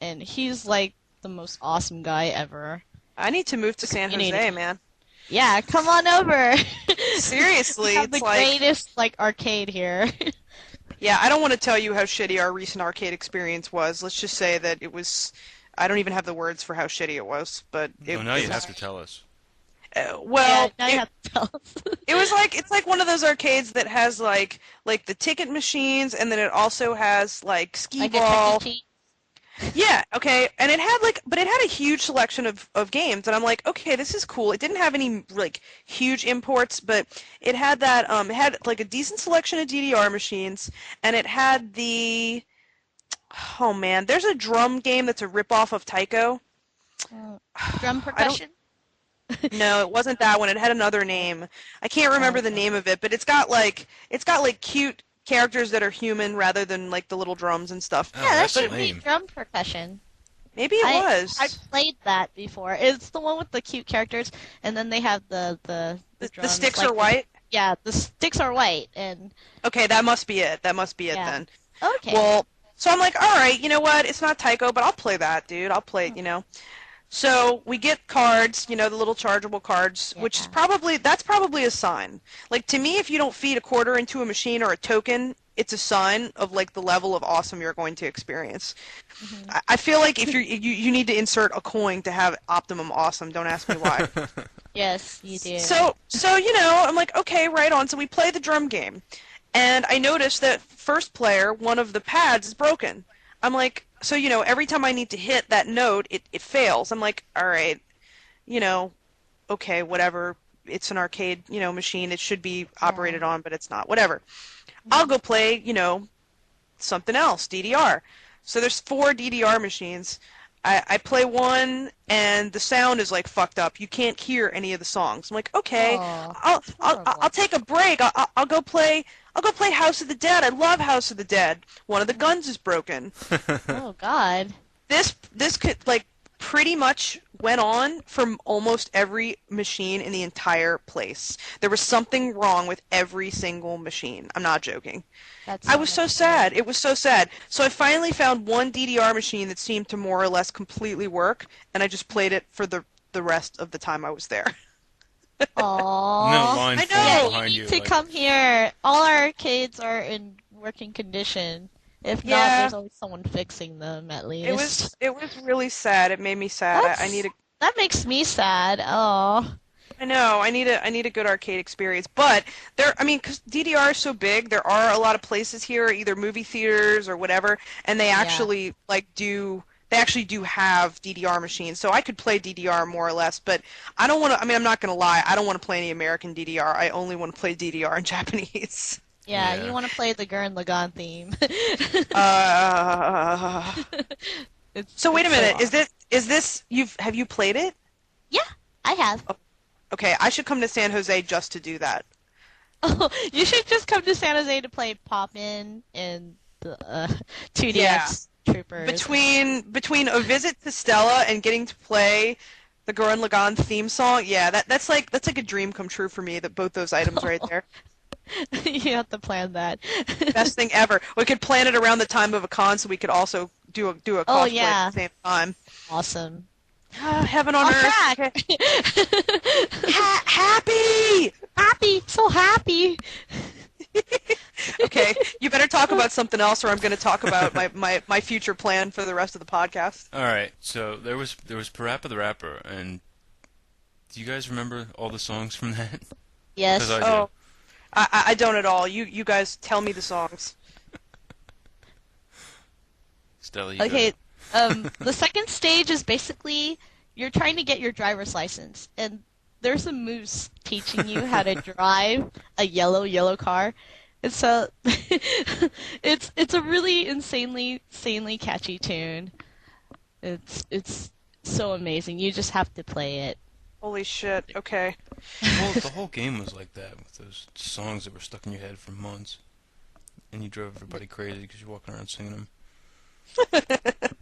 and he's like the most awesome guy ever. I need to move to San community. Jose, man. Yeah, come on over. Seriously, we have the it's like greatest arcade here. yeah, I don't want to tell you how shitty our recent arcade experience was. Let's just say that it was. I don't even have the words for how shitty it was, but it, Oh, now you it have was, to tell us. well, yeah, now you have to tell us. it was like it's like one of those arcades that has like the ticket machines, and then it also has like skee Like a ball. Chuck E. Cheese. Yeah, okay, and it had but it had a huge selection of games, and I'm like, okay, this is cool. It didn't have any like huge imports, but it had it had like a decent selection of DDR machines, and it had oh man, there's a drum game that's a ripoff of Taiko. Drum I don't, percussion. no, it wasn't that one. It had another name. I can't remember the Okay. name of it, but it's got cute characters that are human rather than like the little drums and stuff. Oh, Yeah, that that's should lame. be drum percussion. Maybe it was. I played that before. It's the one with the cute characters, and then they have the the drums, sticks like are white. Yeah, the sticks are white, and Okay, that must be it. That must be it Yeah. then. okay. Well, so I'm like, all right, you know what? It's not Taiko, but I'll play that, dude. I'll play it, you know. So we get cards, the little chargeable cards, which is Yeah. that's probably a sign. Like to me, if you don't feed a quarter into a machine or a token, it's a sign of like the level of awesome you're going to experience. I feel like if you need to insert a coin to have optimum awesome. Don't ask me why. Yes, you do. So I'm like, okay, right on. So we play the drum game, and I noticed that first player, one of the pads is broken. I'm like, so every time I need to hit that note, it fails. I'm like, all right, okay, whatever. It's an arcade, machine. It should be operated on, but it's not. Whatever. I'll go play, something else, DDR. So there's 4 DDR machines. I play one, and the sound is like fucked up. You can't hear any of the songs. I'm like, okay, Aw, I'll take a break. I'll go play House of the Dead. I love House of the Dead. One of the guns is broken. Oh God. This could like pretty much went on from almost every machine in the entire place. There was something wrong with every single machine. I'm not joking. That's I was so sad. It was so sad. So I finally found one DDR machine that seemed to more or less completely work, and I just played it for the rest of the time I was there. Aww. No line I forming know. behind You you. need to like- come here. All our arcades are in working condition. If not, Yeah. there's always someone fixing them at least. It was really sad. It made me sad. I need a That makes me sad. Oh. I know. I need a good arcade experience. But I mean, because DDR is so big, there are a lot of places here, either movie theaters or whatever, and they actually they actually do have DDR machines. So I could play DDR more or less, but I don't want to. I mean, I'm not gonna lie. I don't want to play any American DDR. I only want to play DDR in Japanese. Yeah, Yeah. you want to play the Gurren Lagann theme. So wait a It's so minute. awesome. Is this have you played it? Yeah, I have. Okay, I should come to San Jose just to do that. Oh, you should just come to San Jose to play Pop-In and the 2DX Yeah. Troopers. Between a visit to Stella and getting to play the Gurren Lagann theme song, yeah, that's like a dream come true for me. That both those items right there, You have to plan that. best thing ever. We could plan it around the time of a con, so we could also do a cosplay yeah. at the same time. Awesome. Heaven on On earth. track. Okay. Happy. Happy, so happy. Okay, you better talk about something else, or I'm going to talk about my future plan for the rest of the podcast. All right, so there was Parappa the Rapper, and do you guys remember all the songs from that? Yes. 'Cause I do. Oh, I don't at all. You guys tell me the songs. Stella, you Okay. go. The second stage is basically you're trying to get your driver's license, and there's a moose teaching you how to drive a yellow car. And so it's a really insanely catchy tune. It's so amazing. You just have to play it. Holy shit. Okay. Well, the whole game was like that, with those songs that were stuck in your head for months, and you drove everybody crazy because you're walking around singing them.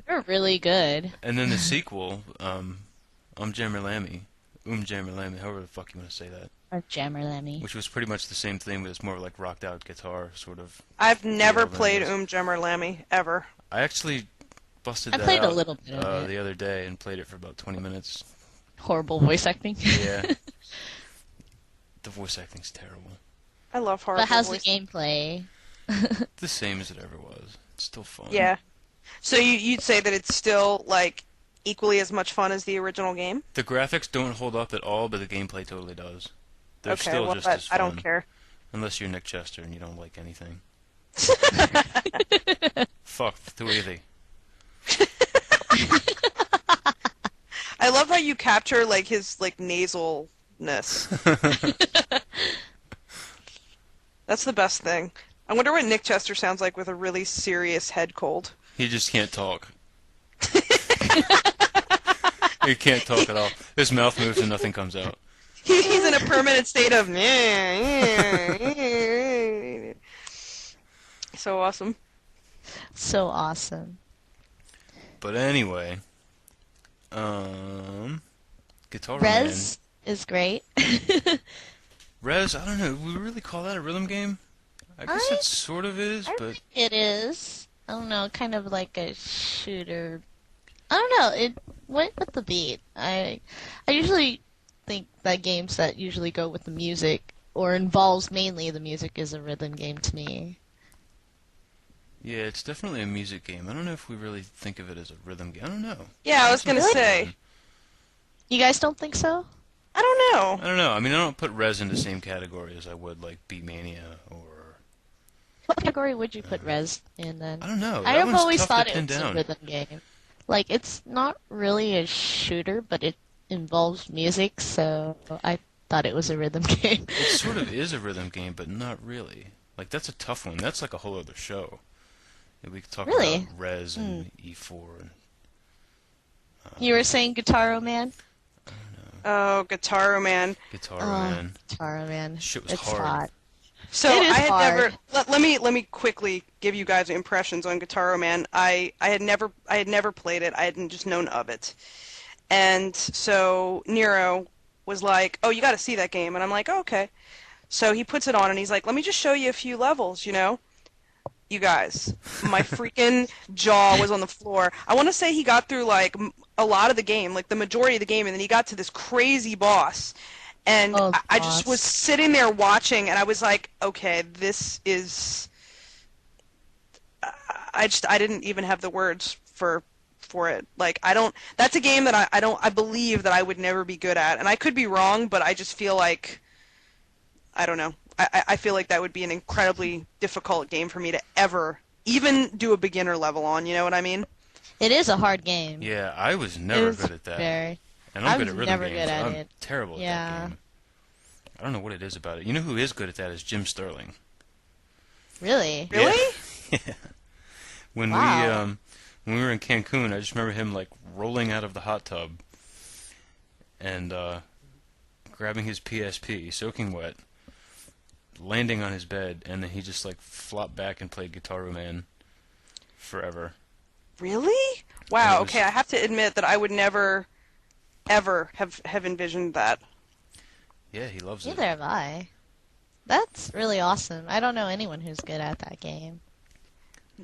They're really good. And then the sequel, Jammer Lammy, however the fuck you want to say that, Or Jammer Lemmy. which was pretty much the same thing, but it's more like rocked out guitar sort of. I've never Yeah, played Lemmies. Jammer Lammy ever. I actually busted I that played a out little bit of it. the other day and played it for about 20 minutes. Horrible voice acting. Yeah. The voice acting's terrible. I love horror. But how's the voice. gameplay? The same as it ever was. It's still fun. Yeah. So you'd say that it's still like equally as much fun as the original game? The graphics don't hold up at all, but the gameplay totally does. They're Okay, still well just as fun. I don't care. Unless you're Nick Chester and you don't like anything. Fuck, too easy. I love how you capture like his like nasalness. That's the best thing. I wonder what Nick Chester sounds like with a really serious head cold. He just can't talk. He can't talk at all. His mouth moves and nothing comes out. He's in a permanent state of so awesome. So awesome. But anyway, Guitar Rez is great. Man. Rez, I don't know. Would we really call that a rhythm game? I guess it sort of is, I but think it is. I don't know, kind of like a shooter. I don't know. It went with the beat. I usually think that games that usually go with the music or involves mainly the music is a rhythm game to me. yeah, it's definitely a music game. I don't know if we really think of it as a rhythm game. I don't know. Yeah, I was gonna Really? say. You guys don't think so? I don't know. I don't know. I mean, I don't put Rez in the same category as I would like Beatmania or. What category would you put Rez in then? I don't know. I That have one's always tough thought to it pin was a down. rhythm game. Like, it's not really a shooter, but it involves music, so I thought it was a rhythm game. It sort of is a rhythm game, but not really. Like, that's a tough one. That's like a whole other show. And we could talk Really? about Rez and E4. And, You were saying Guitar Man? Oh, Guitar Man. Guitar Oh, Man. Guitar Man. Shit was It's hard. hot. So It is I had hard. never let me quickly give you guys impressions on Guitar Man. I had never played it. I hadn't just known of it. And so Nero was like, "Oh, you got to see that game." And I'm like, oh, "Okay." So he puts it on and he's like, "Let me just show you a few levels, you know?" You guys, my freaking jaw was on the floor. I want to say he got through like a lot of the game, like the majority of the game, and then he got to this crazy boss. And Oh, I just was sitting there watching, and I was like, "Okay, this is." I didn't even have the words for it. Like I don't. That's a game that I believe that I would never be good at, and I could be wrong, but I just feel like I don't know. I feel like that would be an incredibly difficult game for me to ever even do a beginner level on. You know what I mean? It is a hard game. Yeah, I was never good at that. Very. And I'm I good was at rhythm never games. good at I'm it. terrible at that game. I don't know what it is about it. You know who is good at that is Jim Sterling. Really? Really? Yeah. When Wow. when we were in Cancun, I just remember him like rolling out of the hot tub and grabbing his PSP, soaking wet, landing on his bed, and then he just like flopped back and played Guitar Man forever. Really? And Wow. it was, Okay, I have to admit that I would never, ever have envisioned that. yeah, he loves Neither it. have I. That's really awesome. I don't know anyone who's good at that game.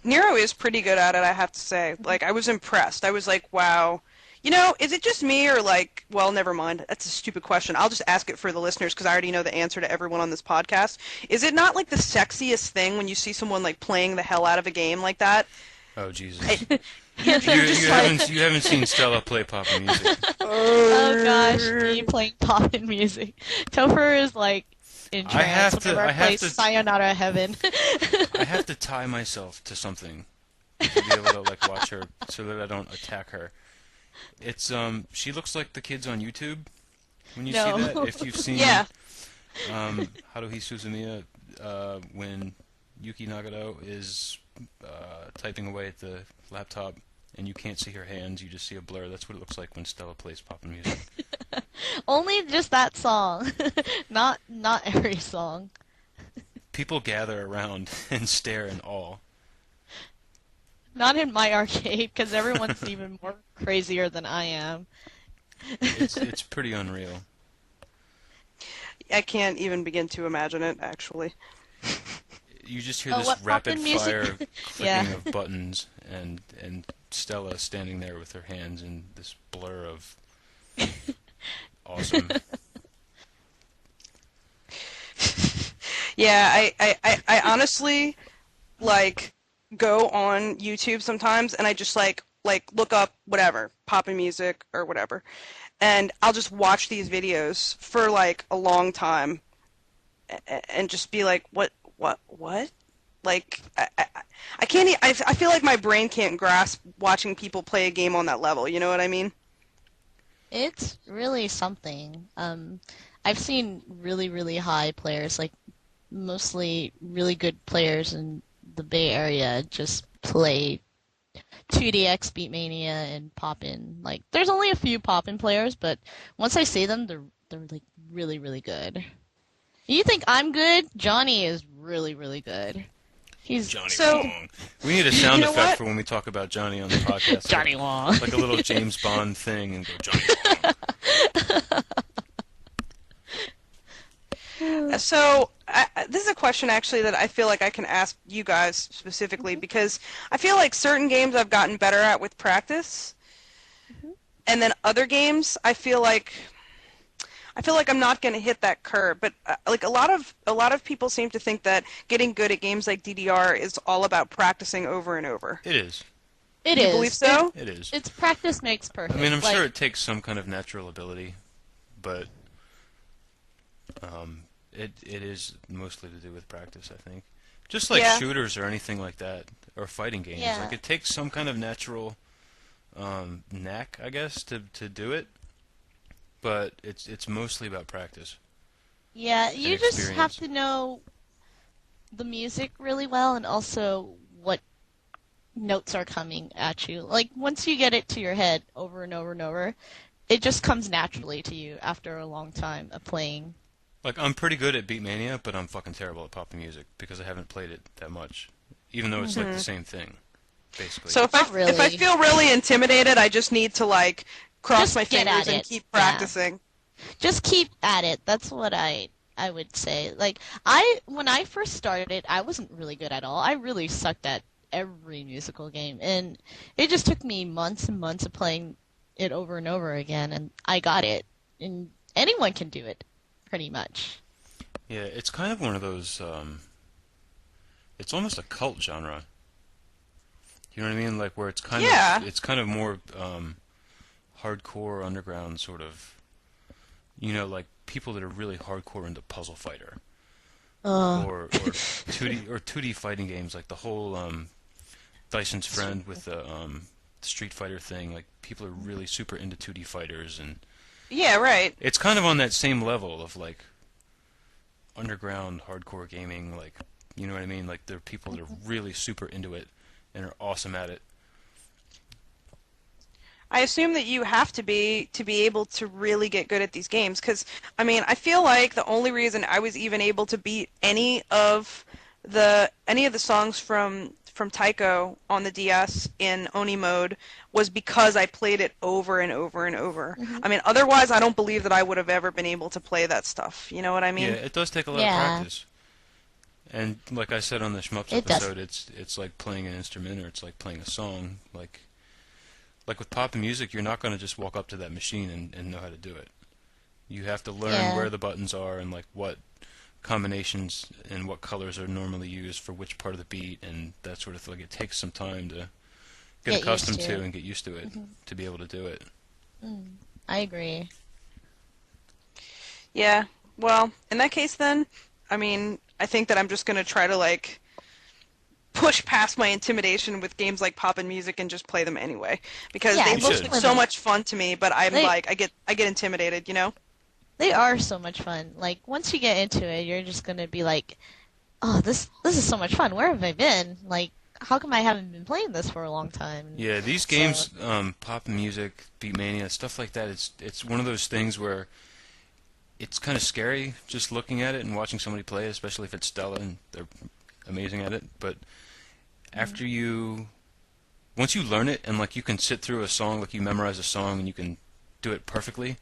Nero is pretty good at it, I have to say. Like, I was impressed. I was like, wow. You know, is it just me or like, well, never mind. That's a stupid question. I'll just ask it for the listeners because I already know the answer to everyone on this podcast. Is it not like the sexiest thing when you see someone like playing the hell out of a game like that? Oh Jesus! You're just like, You haven't seen Stella play pop music. Oh gosh, me playing pop and music. Topher is like in I have trance to- whenever I I have play to- Sayonara Heaven. I have to tie myself to something to be able to like watch her so that I don't attack her. It's she looks like the kids on YouTube when you No. see that. If you've seen yeah. Haruhi Suzumiya when Yuki Nagano is typing away at the laptop and you can't see her hands, you just see a blur. That's what it looks like when Stella plays pop music. Only just that song, not every song. People gather around and stare in awe. Not in my arcade because everyone's even more crazier than I am. It's pretty unreal. I can't even begin to imagine it, actually. You just hear Oh, this what rapid poppin' music? fire clicking Yeah. of buttons and Stella standing there with her hands in this blur of awesome. Yeah, I honestly like go on YouTube sometimes and I just like look up whatever, poppin' music or whatever. And I'll just watch these videos for like a long time and just be like, what? Like, I can't, I feel like my brain can't grasp watching people play a game on that level, you know what I mean? It's really something. I've seen really, really high players, like mostly really good players in the Bay Area, just play 2DX Beatmania and Poppin. Like, there's only a few Poppin players, but once I see them, they're like really, really good. You think I'm good? Johnny is really, really good. He's Johnny So- Wong. We need a sound You know effect what? for when we talk about Johnny on the podcast. Johnny Wong. Like a little James Bond thing and go, Johnny Wong. So, this is a question actually that I feel like I can ask you guys specifically because I feel like certain games I've gotten better at with practice, and then other games I feel like I'm not going to hit that curve. But like a lot of people seem to think that getting good at games like DDR is all about practicing over and over. It is. It You is. believe so? It is. It's practice makes I perfect. mean, I'm Like, sure it takes some kind of natural ability, but it is mostly to do with practice, I think. Just like Yeah. shooters or anything like that, or fighting games. Yeah. Like it takes some kind of natural knack, I guess, to do it. But it's mostly about practice. Yeah, you and just have experience. to know the music really well and also what notes are coming at you. Like, once you get it to your head over and over and over, it just comes naturally to you after a long time of playing. Like I'm pretty good at Beatmania, but I'm fucking terrible at pop music because I haven't played it that much. Even though it's like the same thing, basically. So if Not I really. feel really intimidated, I just need to like cross Just my get at fingers and it. keep Yeah. practicing. Just keep at it. That's what I would say. Like when I first started, I wasn't really good at all. I really sucked at every musical game, and it just took me months and months of playing it over and over again, and I got it. And anyone can do it, pretty much. Yeah, it's kind of one of those. It's almost a cult genre. You know what I mean? Like where it's kind Yeah. of it's kind of more hardcore underground sort of. You know, like people that are really hardcore into Puzzle Fighter, or 2D fighting games, like the whole Dyson's Friend with the Street Fighter thing. Like people are really super into 2D fighters, and Yeah, right. it's kind of on that same level of like underground hardcore gaming. Like, you know what I mean? Like there are people that are really super into it and are awesome at it. I assume that you have to be able to really get good at these games, because I mean, I feel like the only reason I was even able to beat any of the songs from Taiko on the DS in Oni mode was because I played it over and over and over. I mean, otherwise I don't believe that I would have ever been able to play that stuff. You know what I mean? Yeah, it does take a lot of Yeah. practice. And like I said on the Shmups It does. episode, it's like playing an instrument or it's like playing a song. Like with pop and music, you're not going to just walk up to that machine and know how to do it. You have to learn Yeah. where the buttons are and like what combinations and what colors are normally used for which part of the beat and that sort of thing. It takes some time to get Get used accustomed to to it. and get used to it to be able to do it. I agree. Yeah. Well, in that case then, I mean, I think that I'm just going to try to like push past my intimidation with games like Pop and Music and just play them anyway, because Yeah, they you look should. so much fun to me, but I'm They- like I get intimidated, you know? They are so much fun. Like once you get into it, you're just gonna be like, "Oh, this is so much fun. Where have I been? Like, how come I haven't been playing this for a long time?" Yeah, these games, pop and music, Beatmania, stuff like that, it's one of those things where it's kind of scary just looking at it and watching somebody play, especially if it's Stella and they're amazing at it. But after once you learn it and like you can sit through a song, like you memorize a song and you can do it perfectly,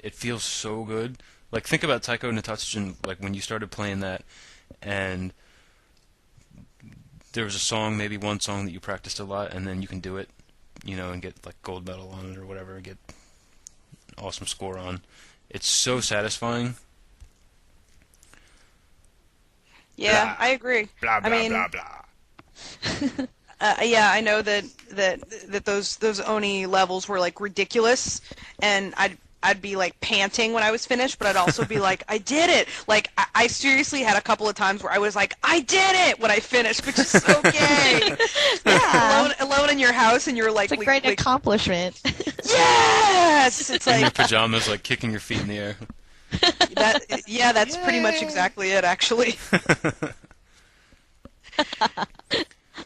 it feels so good. Like think about Taiko no Tatsujin, like when you started playing that and there was a song, maybe one song that you practiced a lot, and then you can do it, you know, and get like gold medal on it or whatever, get an awesome score on. It's so satisfying. Yeah, Blah. I agree. Blah blah I mean, blah blah. yeah, I know that those Oni levels were like ridiculous, and I'd be like panting when I was finished, but I'd also be like, I did it! Like I seriously had a couple of times where I was like, I did it when I finished, which is so gay. Yeah. alone in your house, and you're like, It's a great accomplishment. yes, it's In your like pajamas, like kicking your feet in the air. that. Yeah, that's pretty much exactly it, actually.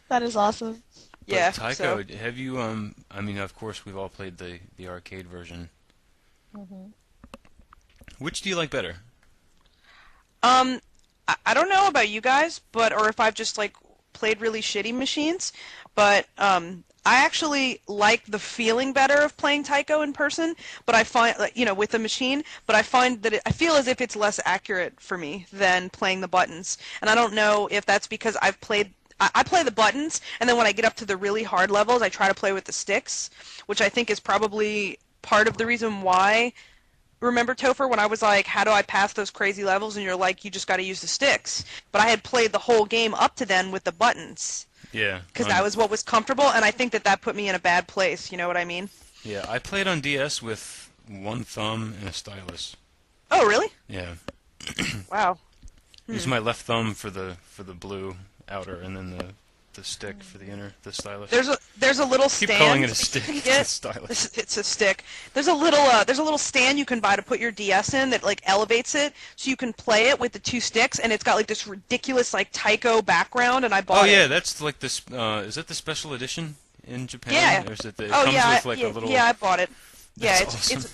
That is awesome. Yeah. But so. Taiko, have you I mean, of course we've all played the arcade version. Which do you like better? I don't know about you guys, or if I've just like played really shitty machines, but I actually like the feeling better of playing Taiko in person, but I find, like, you know, with a machine, but I find that I feel as if it's less accurate for me than playing the buttons. And I don't know if that's because I play the buttons, and then when I get up to the really hard levels, I try to play with the sticks, which I think is probably part of the reason why. Remember, Topher, when I was like, how do I pass those crazy levels? And you're like, you just got to use the sticks. But I had played the whole game up to then with the buttons, Yeah. because that was what was comfortable, and I think that put me in a bad place, you know what I mean? Yeah, I played on DS with one thumb and a stylus. Oh, really? Yeah. Wow. Use my left thumb for the blue outer, and then the stick for the inner, the stylus. There's a little Keep stand. calling it a you stick. can It's get. a stylus. It's a stick. There's a little stand you can buy to put your DS in that like elevates it, so you can play it with the two sticks, and it's got like this ridiculous like Taiko background, and I bought Oh yeah, it. that's like this. Is that the special edition in Japan? Yeah. Or is it it Oh comes yeah, with like a little. yeah, I bought it. Yeah, That's awesome.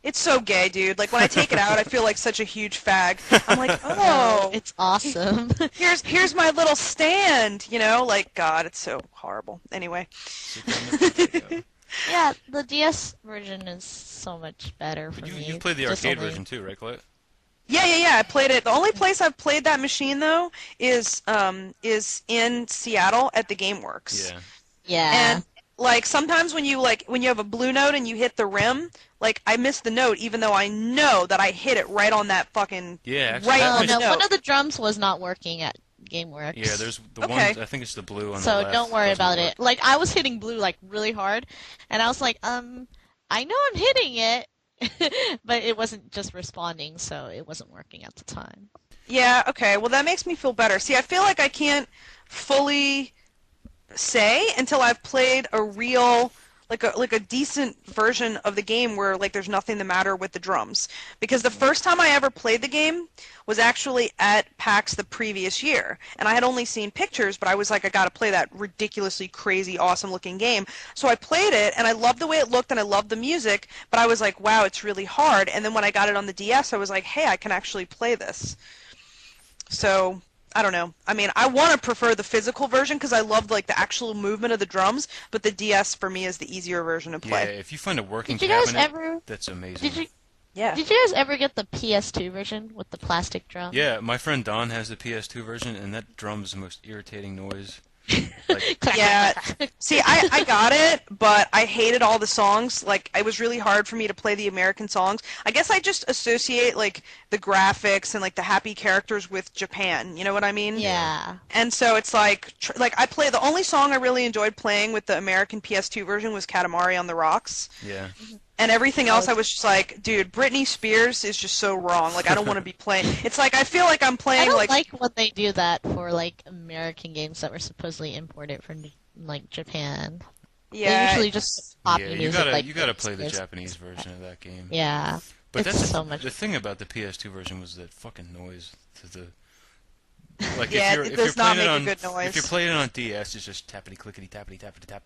it's so gay, dude. Like when I take it out, I feel like such a huge fag. I'm like, oh, It's awesome. here's my little stand, you know? Like, God, it's so horrible. Anyway. Yeah, the DS version is so much better for But me. you played the Just arcade only- version too, right, Colette? Yeah. I played it. The only place I've played that machine though is in Seattle at the GameWorks. Yeah. Yeah. And like sometimes when you have a blue note and you hit the rim, like I miss the note even though I know that I hit it right on that fucking Yeah, actually, right that on Oh the makes- no, note. one of the drums was not working at GameWorks. Yeah, there's the Okay. one. I think it's the blue on the So left. don't worry doesn't about work. it. Like I was hitting blue like really hard, and I was like, I know I'm hitting it, but it wasn't just responding, so it wasn't working at the time. Yeah, okay. Well, that makes me feel better. See, I feel like I can't fully say until I've played a real like a decent version of the game where like there's nothing the matter with the drums. Because the first time I ever played the game was actually at PAX the previous year, and I had only seen pictures, but I was like, I gotta play that ridiculously crazy, awesome looking game. So I played it, and I loved the way it looked, and I loved the music, but I was like, wow, it's really hard. And then when I got it on the DS, I was like, hey, I can actually play this. So I don't know. I mean, I want to prefer the physical version because I love like the actual movement of the drums, but the DS for me is the easier version to Yeah, play. if you find a working Did you guys cabinet, ever? that's amazing. Yeah. Did you guys ever get the PS2 version with the plastic drum? Yeah, my friend Don has the PS2 version, and that drum is the most irritating noise. Like, Clack, Yeah. clack, clack. See, I got it, but I hated all the songs. Like, it was really hard for me to play the American songs. I guess I just associate, like, the graphics and, like, the happy characters with Japan. You know what I mean? Yeah. And so it's like I play, the only song I really enjoyed playing with the American PS2 version was Katamari on the Rocks. yeah. And everything else I was just like, dude, Britney Spears is just so wrong. Like, I don't want to be playing. It's like, I feel like I'm I playing, don't like, like when they do that for like American games that were supposedly imported from like Japan. They yeah. usually just copy Yeah, you music gotta like you gotta play the this. Japanese version of that game. Yeah. But it's that's so much. the thing about the PS2 version was that fucking noise to the. Like Yeah, if you're, it if does you're not playing it make a on good noise. if you're playing it on DS, it's just tappity clickety tappity tappity tap.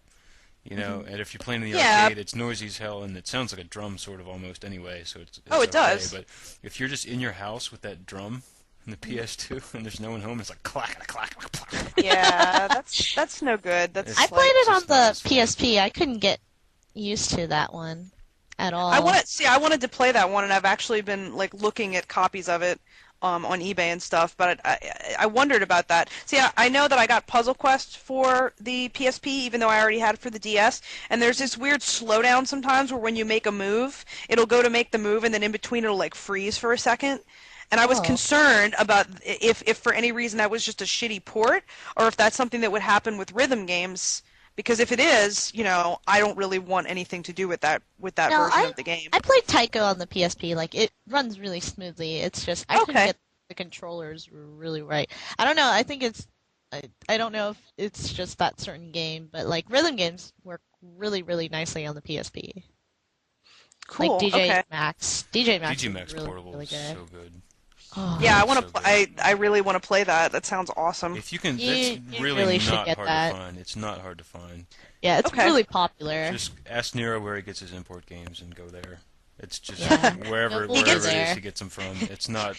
You know, and if you're playing in the Yeah. arcade, it's noisy as hell, and it sounds like a drum sort of almost anyway. So it's Oh, it okay. does. But if you're just in your house with that drum and the PS2, and there's no one home, it's like clack clack clack clack. Yeah, that's no good. That's It's I like, played it on just not as the fun. PSP. I couldn't get used to that one at all. I wanted to play that one, and I've actually been like looking at copies of it on eBay and stuff. But I wondered about that. See, I know that I got Puzzle Quest for the PSP, even though I already had it for the DS. And there's this weird slowdown sometimes where when you make a move, it'll go to make the move, and then in between it'll like freeze for a second. And I was Oh. concerned about if for any reason that was just a shitty port, or if that's something that would happen with rhythm games. Because if it is, you know, I don't really want anything to do with that No, version of the game. I played Taiko on the PSP. Like it runs really smoothly. It's just I couldn't Okay. get the controllers really right. I don't know. I think it's I don't know if it's just that certain game, but like rhythm games work really nicely on the PSP. Cool. Like DJ Okay. Max. DJ Max. DJ is Max really, Portable really is good. so good. Oh. Yeah, I So want to. good. I really want to play that. That sounds awesome. If you can, You that's really, really should not get hard that. to find. It's not hard to find. Yeah, it's Okay. really popular. Just ask Nero where he gets his import games and go there. It's just Yeah. wherever He gets it is there. he gets them from. It's not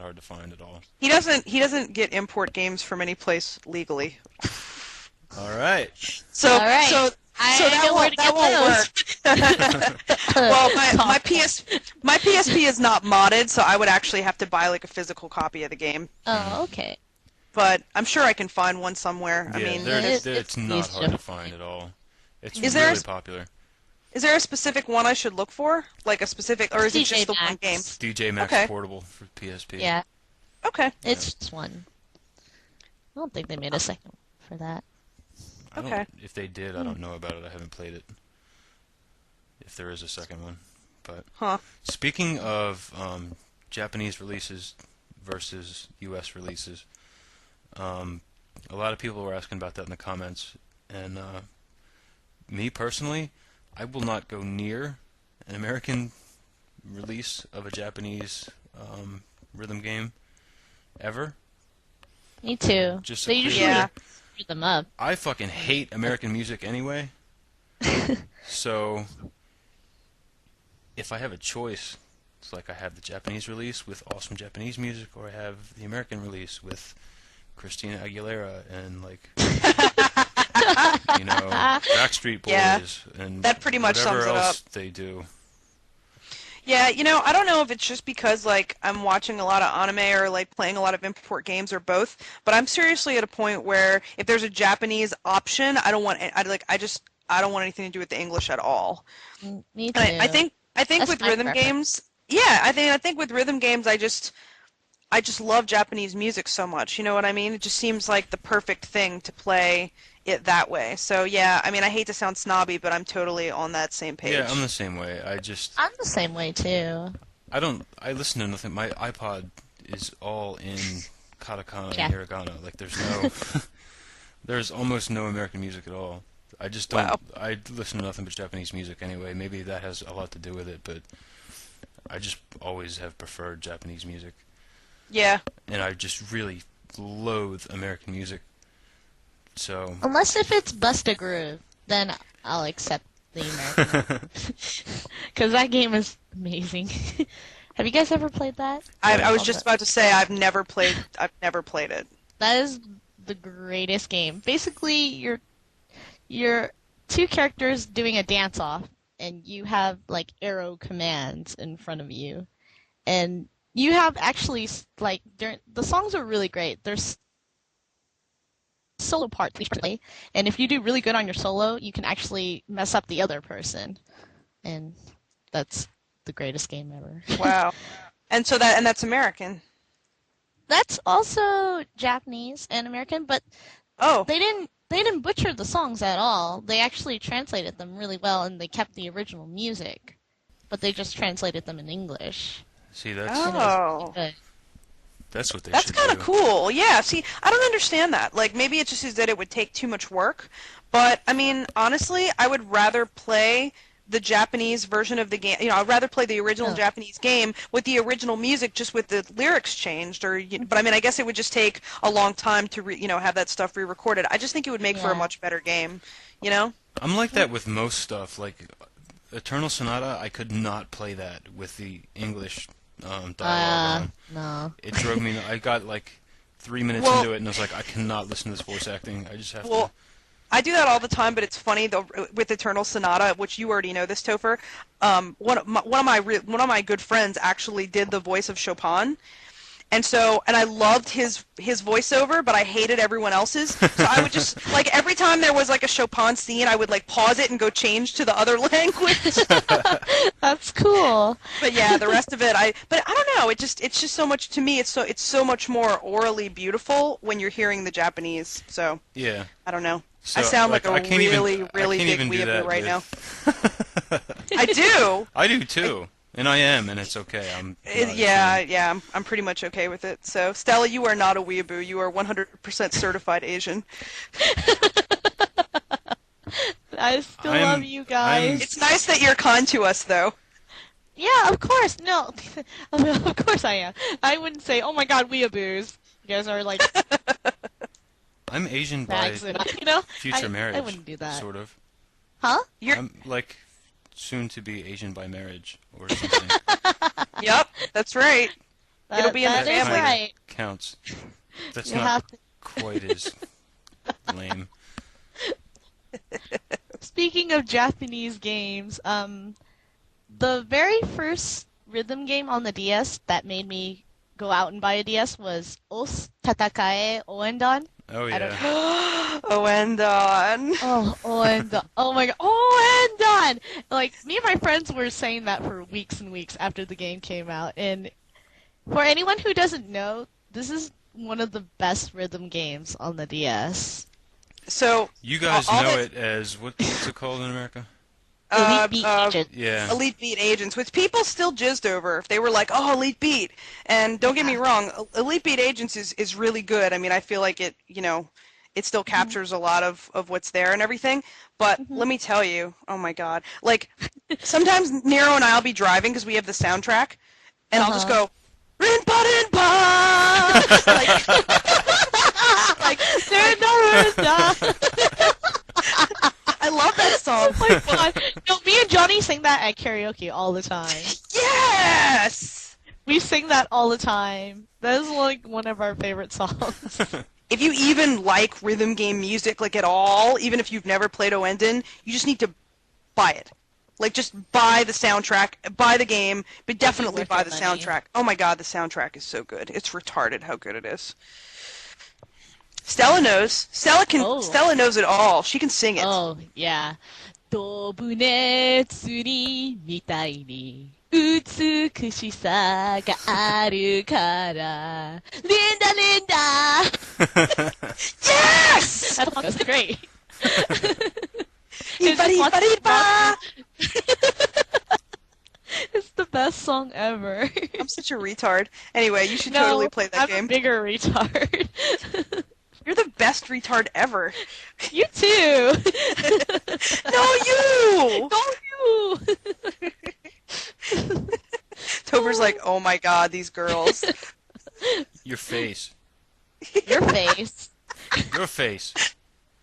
hard to find at all. He doesn't get import games from any place legally. All right. So All right. so I so that know where won't to that get won't work. Well, my PSP is not modded, so I would actually have to buy like a physical copy of the game. Oh, okay. But I'm sure I can find one somewhere. I Yeah, mean, it's it's not easy hard to to find at all. It's Is there really a- popular. is there a specific one I should look for? Like a specific, or is it DJ just the one Max. game? DJ Max Okay. Portable for PSP. Yeah, Okay. it's just one. I don't think they made a second for that. I don't, Okay. If they did, I don't know about it. I haven't played it. If there is a second one, but Huh. speaking of Japanese releases versus U.S. releases, a lot of people were asking about that in the comments, and me personally, I will not go near an American release of a Japanese rhythm game ever. Me too. Just They a usually Yeah. screw them up. I fucking hate American music anyway. So, if I have a choice, it's like I have the Japanese release with awesome Japanese music, or I have the American release with Christina Aguilera and like you know, Backstreet Boys, Yeah, and that pretty much whatever sums it else up. they do. Yeah, you know, I don't know if it's just because like I'm watching a lot of anime or like playing a lot of import games or both, but I'm seriously at a point where if there's a Japanese option, I don't want I don't want anything to do with the English at all. Me And too. I think That's with my rhythm preference. games, yeah, I think with rhythm games I just love Japanese music so much. You know what I mean? It just seems like the perfect thing to play it that way. So yeah, I mean, I hate to sound snobby, but I'm totally on that same Yeah, I'm the page. same way. I'm the same way too. I listen to nothing. My iPod is all in katakana Yeah. and hiragana. Like, there's no, there's almost no American music at all. I just don't. Wow. I listen to nothing but Japanese music anyway. Maybe that has a lot to do with it, but I just always have preferred Japanese music, Yeah. and I just really loathe American music. So, Unless if it's Busta Groove, then I'll accept the American one. Because that game is amazing. Have you guys ever played that? I was On just the- about to say I've never played it. That is the greatest game. Basically, you're two characters doing a dance off, and you have like arrow commands in front of you, and you have actually like the songs are really great. There's solo parts each play, and if you do really good on your solo, you can actually mess up the other person, and that's the greatest game ever. Wow. And that's American. That's also Japanese and American, but Oh. they didn't butcher the songs at all. They actually translated them really well, and they kept the original music, but they just translated them in English. see, And it that's was Oh. really good. that's what they That's should kind of do. cool. Yeah, see, I don't understand that. Like, maybe it just is that it would take too much work. But, I mean, honestly, I would rather play the Japanese version of the game. You know, I'd rather play the original Oh. Japanese game with the original music, just with the lyrics changed. But I mean, I guess it would just take a long time to, have that stuff re-recorded. I just think it would make for a Yeah. much better game. You know? I'm like that with most stuff. Like Eternal Sonata, I could not play that with the English dialogue on. No. It drove me. I got like 3 minutes Well- into it, and I was like, I cannot listen to this voice acting. I just have Well, to. I do that all the time, but it's funny though with Eternal Sonata, which you already know this, Topher. One of my good friends actually did the voice of Chopin, and I loved his voiceover, but I hated everyone else's. So I would just like every time there was like a Chopin scene, I would like pause it and go change to the other language. That's cool. But yeah, the rest of it, but I don't know. It's just so much to me. It's so much more orally beautiful when you're hearing the Japanese. So Yeah. I don't know. So, I sound like a I can't even, really, really I can't big even do weeaboo that right now. with... I do. I do too, and I am, and it's okay. I'm. not Yeah, ashamed. yeah, I'm pretty much okay with it. So, Stella, you are not a weeaboo. You are 100% certified Asian. I still I'm- love you guys. It's nice that you're kind to us, though. Yeah, of course. No, of course I am. I wouldn't say, "Oh my God, weeaboos." You guys are like I'm Asian by bags, and future I marriage. wouldn't do that. Sort of. Huh? I'm like soon to be Asian by marriage or something. Yep, that's right. It'll be in the that is family. kinda right. Counts. That's You'll not have to. quite as lame. Speaking of Japanese games, the very first rhythm game on the DS that made me go out and buy a DS was Os Tatakae Oendan. Oh I don't yeah. Oh, and Oh, Oendan. Oh my God. Oendan! Like, me and my friends were saying that for weeks and weeks after the game came out. And for anyone who doesn't know, this is one of the best rhythm games on the DS. so You guys all know the- it as what's it called in America? Elite Beat Agent. Yeah. Elite Beat Agents, which people still jizzed over. They were like, "Oh, Elite Beat," and don't get me wrong, Elite Beat Agents is really good. I mean, I feel like it still captures a lot of what's there and everything. But let me tell you, oh my God, like sometimes Nero and I'll be driving because we have the soundtrack, and I'll just go, "Rinpa Rinpa," like I love that song. Oh my God. No, me and Johnny sing that at karaoke all the time. Yes. We sing that all the time. That is like one of our favorite songs. if you even like rhythm game music like at all, even if you've never played Oendan, you just need to buy it. Like, just buy the soundtrack, buy the game, but definitely buy the soundtrack. Oh my god, the soundtrack is so good. It's retarded how good it is. Stella knows. Stella knows it all. She can sing it. Oh, yeah. 動物ね釣りみたいに美しさがあるからリンダリンダ Yes! That was great. It's the best song ever. I'm such a retard. Anyway, you should totally play that game. I'm a bigger retard. You're the best retard ever. You too. No, you! No, you! Topher's like, oh my god, these girls. Your face. Your face. Your face.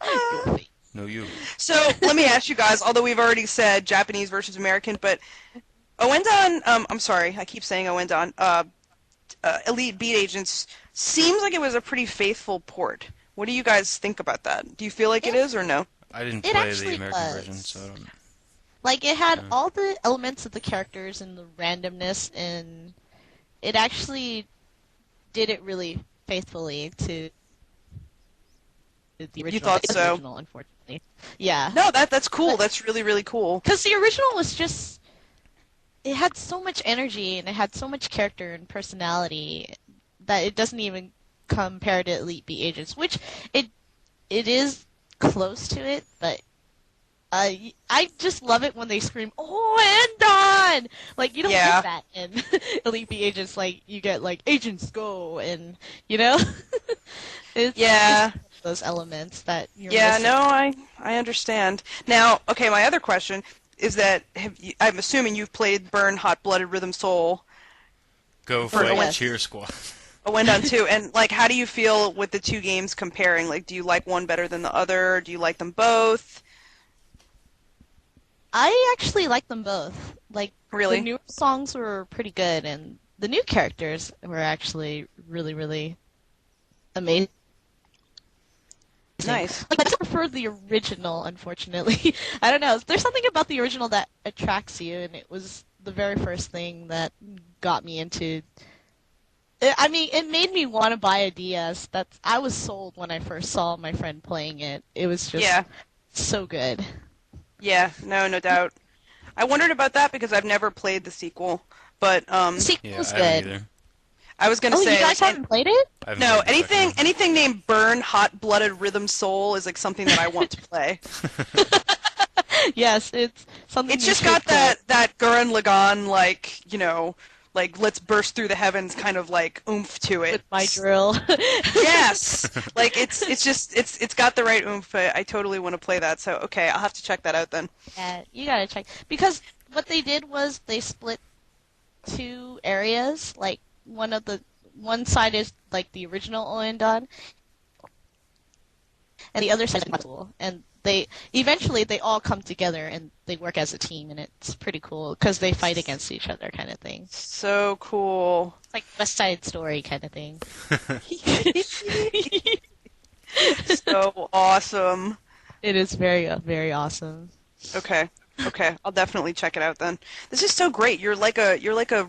Your face. No, you. So, let me ask you guys, although we've already said Japanese versus American, but Oendan, I'm sorry, I keep saying Oendan, Elite Beat Agents seems like it was a pretty faithful port. What do you guys think about that? Do you feel like it is or no? I didn't It play actually the American was. version, so I don't... Like, it had Yeah. all the elements of the characters and the randomness, and it actually did it really faithfully to the original. You thought so? Original, unfortunately. Yeah. No, that's cool. That's really, really cool. Because the original was just... It had so much energy, and it had so much character and personality that it doesn't even compare to Elite Beat Agents, which it is close to it, but I just love it when they scream, "Oh, and Don!" Like, you don't Yeah. get that in Elite Beat Agents. Like, you get, like, Agents Go, and, you know? Yeah. It's those elements that you're Yeah, missing. no, I understand. Now, okay, my other question is that I'm assuming you've played Burn Hot Blooded Rhythm Soul, Go For fight Owen. Cheer Squad. Oendan 2, and like, how do you feel with the two games comparing? Like, do you like one better than the other? Do you like them both? I actually like them both. Like, Really? the new songs were pretty good, and the new characters were actually really, really amazing. Nice. Like, I just prefer the original, unfortunately. I don't know. There's something about the original that attracts you, and it was the very first thing that got me into... I mean, it made me want to buy a DS. I was sold when I first saw my friend playing it. It was just Yeah. so good. Yeah, no doubt. I wondered about that because I've never played the sequel, but The sequel Yeah, was I haven't good. either. I was gonna Oh, say, you guys like, haven't played it? I haven't no, played the second anything named Burn Hot Blooded Rhythm Soul is like something that I want to play. Yes, it's something. It's you just should got play. that Gurren Lagann, like, you know, like, let's burst through the heavens kind of like oomph to it. With my drill. Yes, like it's got the right oomph. I totally want to play that. So okay, I'll have to check that out then. Yeah, you gotta check. Because what they did was they split two areas. Like, one side is like the original Oendan, and the other side is Matul. And eventually they all come together and they work as a team, and it's pretty cool because they fight against each other, kind of thing. So cool. It's like West Side Story kind of thing. So awesome. It is very, very awesome. Okay. I'll definitely check it out then. This is so great. You're like a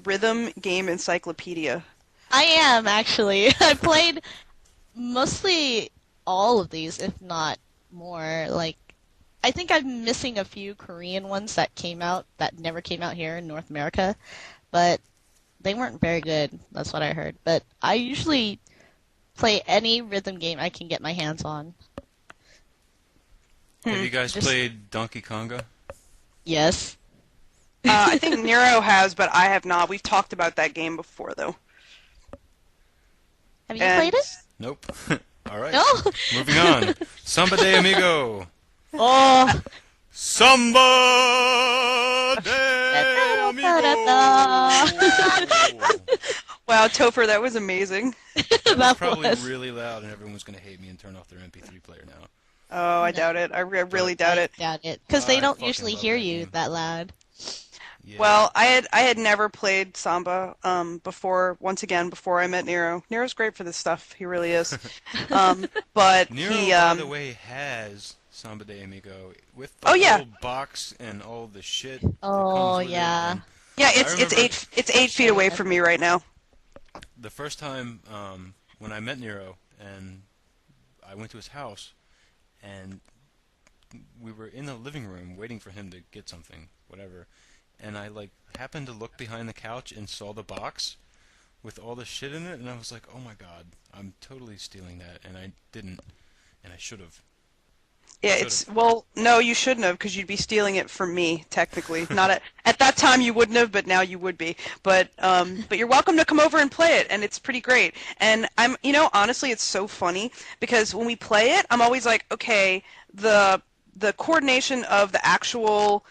rhythm game encyclopedia. I am, actually. I played mostly all of these, if not more. Like, I think I'm missing a few Korean ones that never came out here in North America, but they weren't very good. That's what I heard. But I usually play any rhythm game I can get my hands on. Have you guys Just- played Donkey Konga? Yes. I think Nero has, but I have not. We've talked about that game before, though. Have you And- played it? Nope. All right. No? Moving on. Samba de Amigo. Oh. Samba de Amigo. Wow, Topher, that was amazing. That Probably was. really loud, and everyone's gonna hate me and turn off their MP3 player now. Oh, I doubt it. I really doubt it. Doubt it. Because they I don't fucking usually love hear that you game. that loud. Yeah. Well, I had never played Samba before. Once again, before I met Nero. Nero's great for this stuff. He really is. But Nero, by the way, has Samba de Amigo with the oh yeah, whole box and all the shit that Oh comes with it. yeah. And yeah. I It's remember 8 feet away from me right now. the first time when I met Nero and I went to his house and we were in the living room waiting for him to get something, whatever. And I like happened to look behind the couch and saw the box with all the shit in it, and I was like, "Oh my god, I'm totally stealing that," and I didn't, and I should have. Yeah, well, no, you shouldn't have, because you'd be stealing it from me, technically. Not at that time you wouldn't have, but now you would be. But you're welcome to come over and play it, and it's pretty great. And honestly, it's so funny because when we play it, I'm always like, okay, the coordination of the actual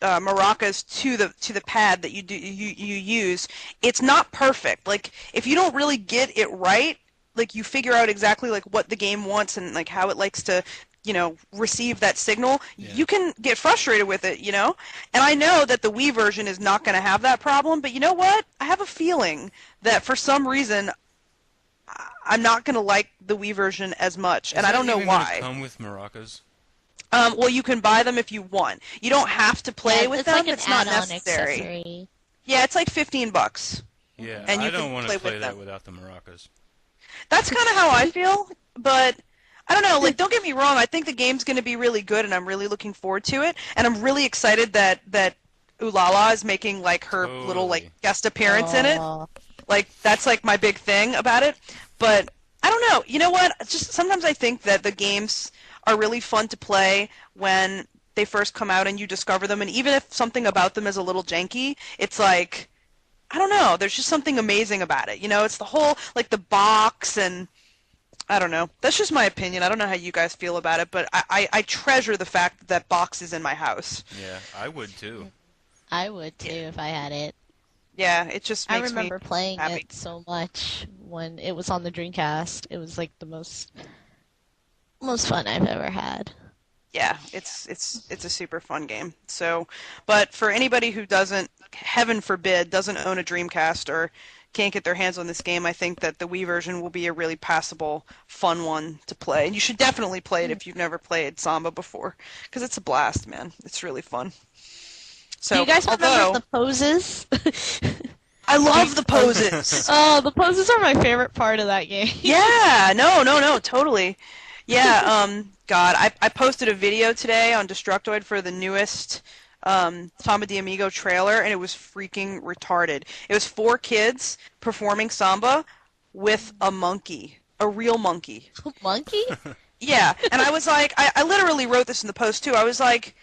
maracas to the pad that you use, it's not perfect. Like if you don't really get it right, like you figure out exactly like what the game wants and like how it likes to receive that signal, Yeah. you can get frustrated with it, And I know that the Wii version is not going to have that problem, but you know what? I have a feeling that for some reason I'm not going to like the Wii version as much, and I don't know why. Does it come with maracas? Well, you can buy them if you want. You don't have to play with it's them. like an It's not add-on necessary. accessory. Yeah, it's like $15. Yeah, And you I don't can want play to play with that them. without the maracas. That's kind of how I feel, but I don't know. Like, don't get me wrong. I think the game's going to be really good, and I'm really looking forward to it. And I'm really excited that Ulala is making like her little like Totally. guest appearance in it. Aw. Like that's like my big thing about it. But I don't know. You know what? Just sometimes I think that the games are really fun to play when they first come out and you discover them. And even if something about them is a little janky, it's like I don't know. There's just something amazing about it. It's the whole like the box and. I don't know. That's just my opinion. I don't know how you guys feel about it, but I treasure the fact that that box is in my house. Yeah, I would too. I would too if I had it. Yeah, it just I makes remember me playing happy. it so much when it was on the Dreamcast. It was like the most fun I've ever had. Yeah, it's a super fun game. So, but for anybody who doesn't, heaven forbid, doesn't own a Dreamcast or can't get their hands on this game, I think that the Wii version will be a really passable, fun one to play. And you should definitely play it if you've never played Samba before, because it's a blast, man. It's really fun. So, Do you guys remember although the poses? I love the poses. Oh, the poses are my favorite part of that game. Yeah, no, totally. Yeah, God, I posted a video today on Destructoid for the newest Samba de Amigo trailer, and it was freaking retarded. It was 4 kids performing samba with a monkey, a real monkey. Monkey? Yeah, and I was like, I literally wrote this in the post too. I was like,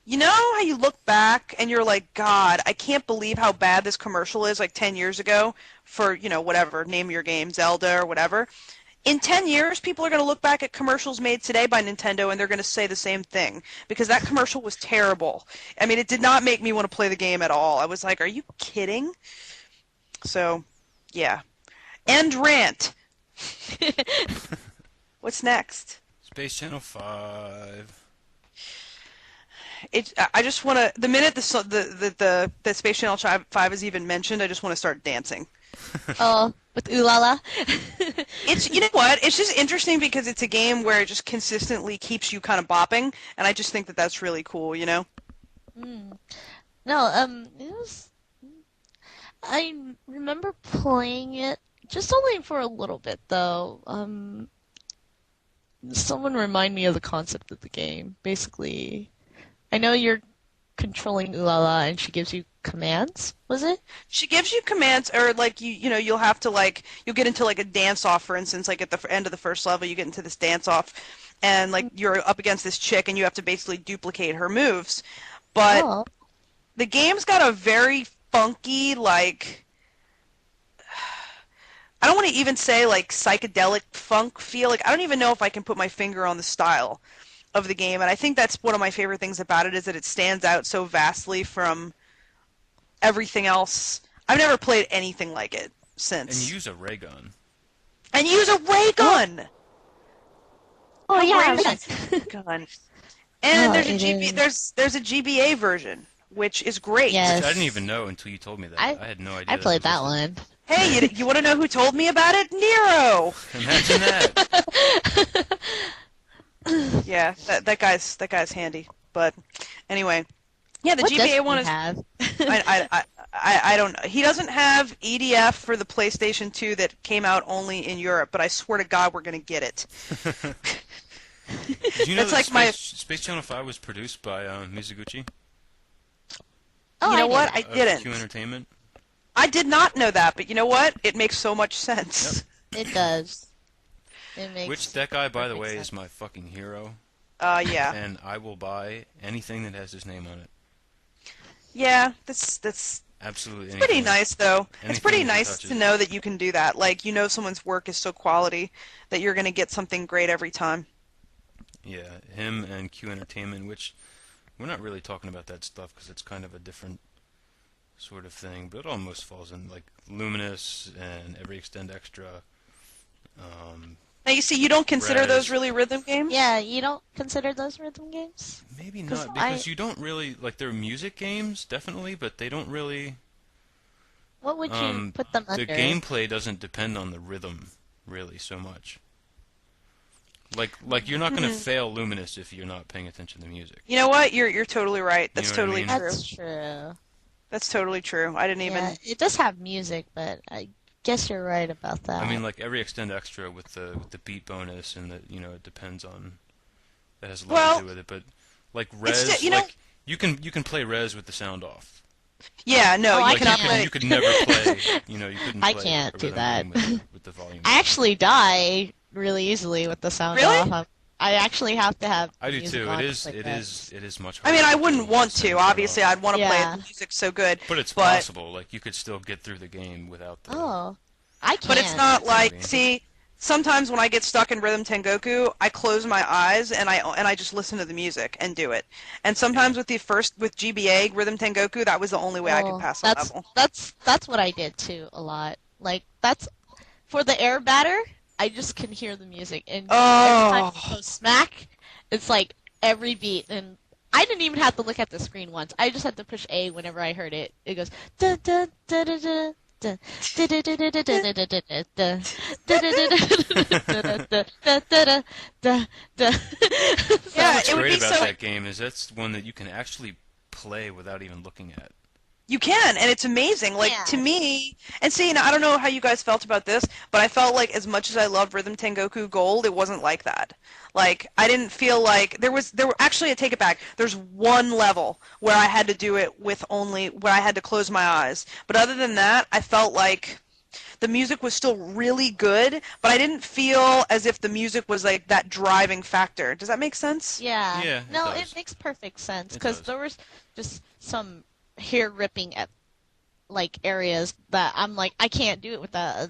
you know how you look back and you're like, God, I can't believe how bad this commercial is like 10 years ago for, whatever, name your game, Zelda or whatever. In 10 years, people are going to look back at commercials made today by Nintendo and they're going to say the same thing because that commercial was terrible. I mean, it did not make me want to play the game at all. I was like, are you kidding? So, yeah. End rant. What's next? Space Channel 5. I just want to. The minute the Space Channel 5 is even mentioned, I just want to start dancing. Oh, with Ulala? It's you know what? It's just interesting because it's a game where it just consistently keeps you kind of bopping, and I just think that that's really cool. No, it was. I remember playing it just only for a little bit though. Someone remind me of the concept of the game. Basically, I know you're controlling Ulala and she gives you commands, was it? She gives you commands, or like you'll have to you'll get into like a dance off, for instance, like at the end of the first level, you get into this dance off, and like you're up against this chick, and you have to basically duplicate her moves. But the game's got a very funky I don't want to even say like psychedelic funk feel. Like I don't even know if I can put my finger on the style of the game, and I think that's one of my favorite things about it is that it stands out so vastly from everything else. I've never played anything like it since. And you use a ray gun. And use a ray gun. Oh yeah, Gun. And there's a it there's a GBA version which is great. Yes. Which I didn't even know until you told me that. I had no idea. I played that existed. one. Hey, you want to know who told me about it? Nero! Imagine that. Yeah, that guy's handy. But anyway, yeah, the What does GBA he one is. have? I don't. He doesn't have EDF for the PlayStation 2 that came out only in Europe, but I swear to God, we're gonna get it. Did you know That's that like Space Channel 5 was produced by Mizuguchi Oh, You know I knew what? that. I of didn't. Q Entertainment? I did not know that, but you know what? It makes so much sense. It does. It makes. Which that guy, by the perfect way, sense. is my fucking hero, Yeah, and I will buy anything that has his name on it. yeah. That's Absolutely anything. pretty nice, though. It's Anything pretty you can nice touch to it. know that you can do that. Like, you know, someone's work is so quality that you're gonna get something great every time. Yeah, him and Q Entertainment, which we're not really talking about that stuff because it's kind of a different sort of thing, but it almost falls in like Luminous and Every Extend Extra. Now, you see, you don't consider Res. those really rhythm games? Yeah, you don't consider those rhythm games? Maybe 'Cause not because you don't really like they're music games, definitely, but they don't really. What would you put them under? The gameplay doesn't depend on the rhythm really so much. Like you're not going to fail Luminous if you're not paying attention to the music. You know what? You're totally right. That's know what I totally mean? true. That's true. That's totally true. I didn't even. Yeah, it does have music, but I guess you're right about that. I mean, like Every Extend Extra with the beat bonus and the it depends on that has a lot to do with it. But like Res, you know- like you can play Res with the sound off. Yeah, no, Oh, I you Like cannot can't. play. you could never play. You couldn't. I Play can't a do rhythm that. game with the volume. I actually die really easily with the sound Really? off. I actually have to have. I do music too. on It to is. play It Res. is. It is much I harder. mean, I to wouldn't do want the to. sound Obviously, off. I'd want to play it. Yeah. The music's so good. But it's but- possible. Like you could still get through the game without the. Oh, I can't. But it's not That's what I like, mean. see, sometimes when I get stuck in Rhythm Tengoku, I close my eyes and I just listen to the music and do it. And sometimes with GBA Rhythm Tengoku, that was the only way I could pass a level. That's what I did too a lot. Like that's for the air batter. I just can hear the music, and every time Oh. it goes smack, it's like every beat. And I didn't even have to look at the screen once. I just had to push A whenever I heard it. It goes da da da da da. Yeah, What's it would great be about so. that game is that's one that you can actually play without even looking at. You can, and it's amazing. Like, Yeah. to me, and see, now, I don't know how you guys felt about this, but I felt like as much as I loved Rhythm Tengoku Gold, it wasn't like that. Like, I didn't feel like actually, I take it back. There's one level where I had to do it where I had to close my eyes. But other than that, I felt like the music was still really good, but I didn't feel as if the music was like that driving factor. Does that make sense? Yeah. Yeah, it No, does. it makes perfect sense It because does. there was just some hair ripping at like areas that I'm like I can't do it without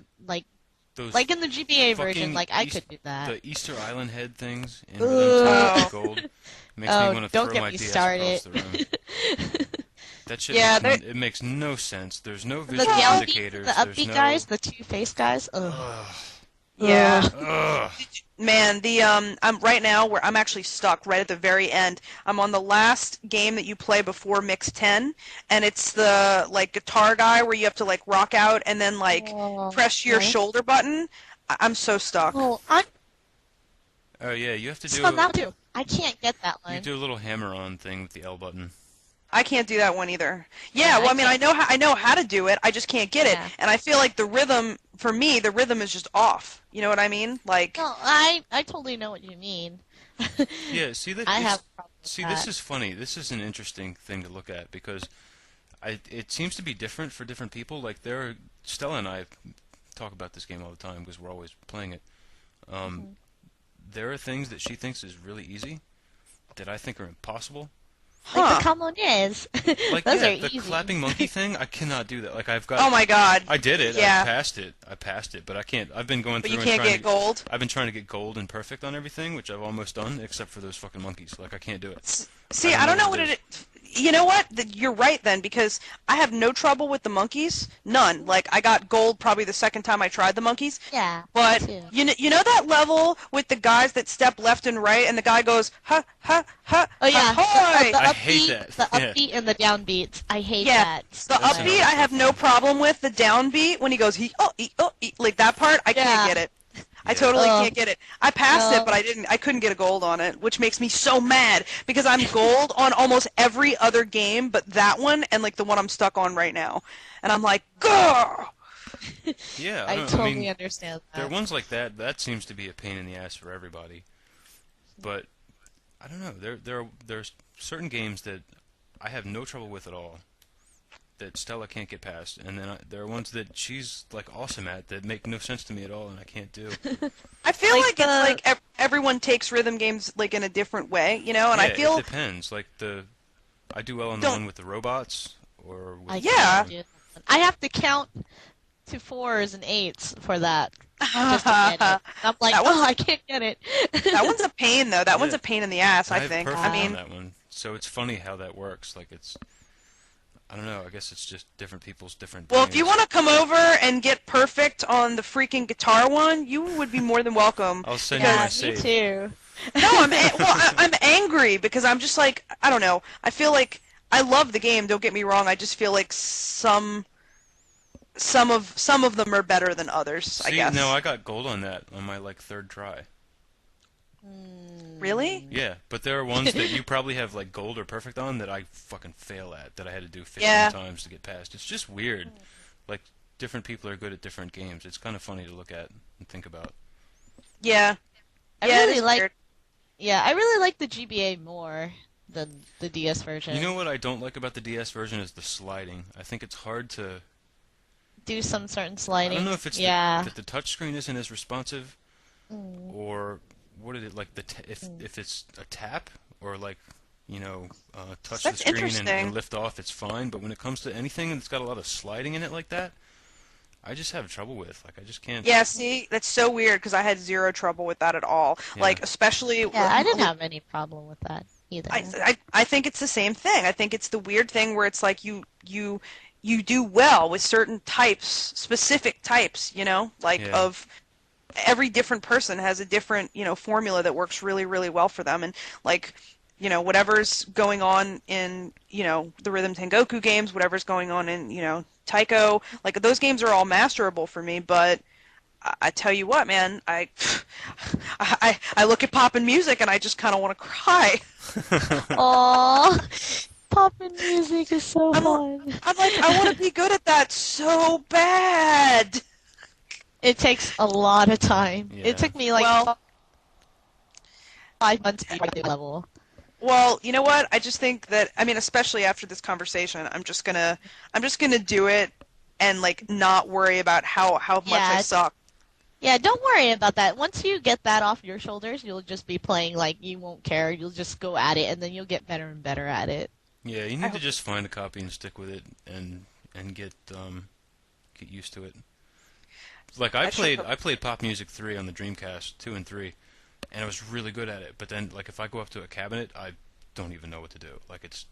Those like in the GBA version fucking like I could do that. the Easter Island head things in Ugh. Rhythm Tengoku Gold makes Oh, me want to don't throw get my me DS started. across the room. That shit, Yeah, it makes no sense. There's no The visual upbeat, indicators. the There's upbeat no. guys, the two-faced guys. Ugh. Ugh. Yeah. Ugh. Man, I'm right now where I'm actually stuck right at the very end. I'm on the last game that you play before Mix 10, and it's the like guitar guy where you have to like rock out and then like Oh, press your nice. shoulder button. I'm so stuck. Well, I'm Oh yeah, you have to do. on that too. I can't get that You one. do a little hammer-on thing with the L button. I can't do that one either. Yeah, Yeah, well, I I mean, I know how to do it. I just can't get Yeah. it, and I feel like the rhythm for me, the rhythm is just off. You know what I mean? Like, No, I totally know what you mean. Yeah, see that. I have a problem with See, that. this is funny. This is an interesting thing to look at because it seems to be different for different people. Like Stella and I talk about this game all the time because we're always playing it. There are things that she thinks is really easy that I think are impossible. Like huh. the Camones. Like Those yeah, are the easy. clapping monkey thing, I cannot do that. Like I've got. Oh my God. I did it. Yeah. I passed it, but I can't. I've been going But through you and can't trying get to, gold. I've been trying to get gold and perfect on everything, which I've almost done, except for those fucking monkeys. Like I can't do it. See, I I don't don't know know what what it it. You know what? You're right then, because I have no trouble with the monkeys. None. Like, I got gold probably the second time I tried the monkeys. Yeah, But me too. you know that level with the guys that step left and right, and the guy goes ha ha ha. Oh yeah, ha, the I hate upbeat, that. the Yeah. upbeat and the downbeats. I hate Yeah, that. the That's upbeat another I have tough no one. problem with. The downbeat when he goes like that part, I Yeah. can't get it. I Yeah. totally Ugh. can't get it. I passed No. it, but I couldn't get a gold on it, which makes me so mad because I'm gold on almost every other game but that one and like the one I'm stuck on right now. And I'm like, "Gah!" Yeah, I don't, totally mean, understand there are that. ones like that. That seems to be a pain in the ass for everybody. But I don't know. There's certain games that I have no trouble with at all, that Stella can't get past, and then there are ones that she's like awesome at that make no sense to me at all, and I can't do. I feel Like like it's like everyone takes rhythm games like in a different way, you know, and I Yeah, feel it depends. Like I do well on the Don't- one with the robots, or with, I Yeah. can't do that. I have to count to 4s and 8s for that just to get it. And I'm like, That one's- oh, I can't get it. that one's a pain though. That one's Yeah. a pain in the ass, I I have think. perfect I mean, on that one. So it's funny how that works. Like I don't know. I guess it's just different people's different. well, if you brains. want to come over and get perfect on the freaking guitar one, you would be more than welcome. I'll send you Yeah, my me save. too. No, I'm angry because I'm just like, I don't know. I feel like I love the game. Don't get me wrong. I just feel like some of them are better than others. I See, guess. no, I got gold on that on my like third try. Really? Yeah, but there are ones that you probably have like gold or perfect on that I fucking fail at, that I had to do 15 Yeah. times to get past. It's just weird. Like different people are good at different games. It's kind of funny to look at and think about. Yeah. I Yeah, it really is like. weird. Yeah, I really like the GBA more than the DS version. You know what I don't like about the DS version is the sliding. I think it's hard to. Do some certain I sliding. don't know if it's yeah. that the touchscreen isn't as responsive, Mm. or what is it like if it's a tap or like touch That's the screen interesting. and lift off, it's fine. But when it comes to anything that's got a lot of sliding in it like that, I just have trouble with. Like I just can't. Yeah, see, that's so weird because I had zero trouble with that at all. Yeah. Like, especially. Yeah, I didn't have any problem with that either. I think it's the same thing. I think it's the weird thing where it's like you do well with certain types, specific types, you know, like Yeah. of every different person has a different, formula that works really, really well for them. And like, whatever's going on in, the Rhythm Tengoku games, whatever's going on in, Taiko, like those games are all masterable for me, but I tell you what, man, I look at poppin' music and I just kind of want to cry. Aww, poppin' music is so fun. I'm like, I want to be good at that so bad. It takes a lot of time. Yeah. It took me like Well- 5 months to get to the level. Well, you know what? I just think that, I mean, especially after this conversation, I'm just gonna do it and like not worry about how much I Yeah. suck. Yeah, don't worry about that. Once you get that off your shoulders, you'll just be playing like you won't care. You'll just go at it, and then you'll get better and better at it. Yeah, you need to just find a copy and stick with it and get used to it. Like I played Pop Music 3 on the Dreamcast, 2 and 3, and I was really good at it. But then like if I go up to a cabinet, I don't even know what to do. Like it's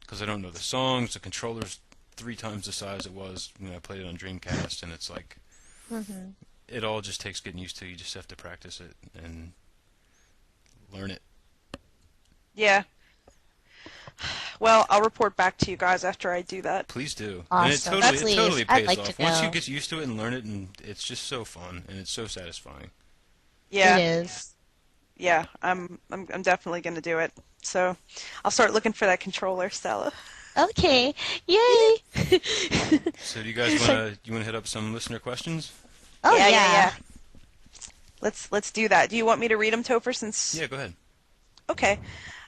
because I don't know the songs. The controller's 3 times the size it was when I played it on Dreamcast, and it's like it all just takes getting used to. You just have to practice it and learn it. Yeah. Well, I'll report back to you guys after I do that. Please do. Awesome. And That's it totally neat. I'd pays like off. to Once you know. get used to it and learn it, and it's just so fun and it's so satisfying. Yeah. It is. Yeah, I'm definitely gonna do it. So, I'll start looking for that controller, Stella. Okay. Yay! So do you guys wanna hit up some listener questions? Oh yeah. Let's do that. Do you want me to read them, Topher? Since Yeah, go ahead. Okay.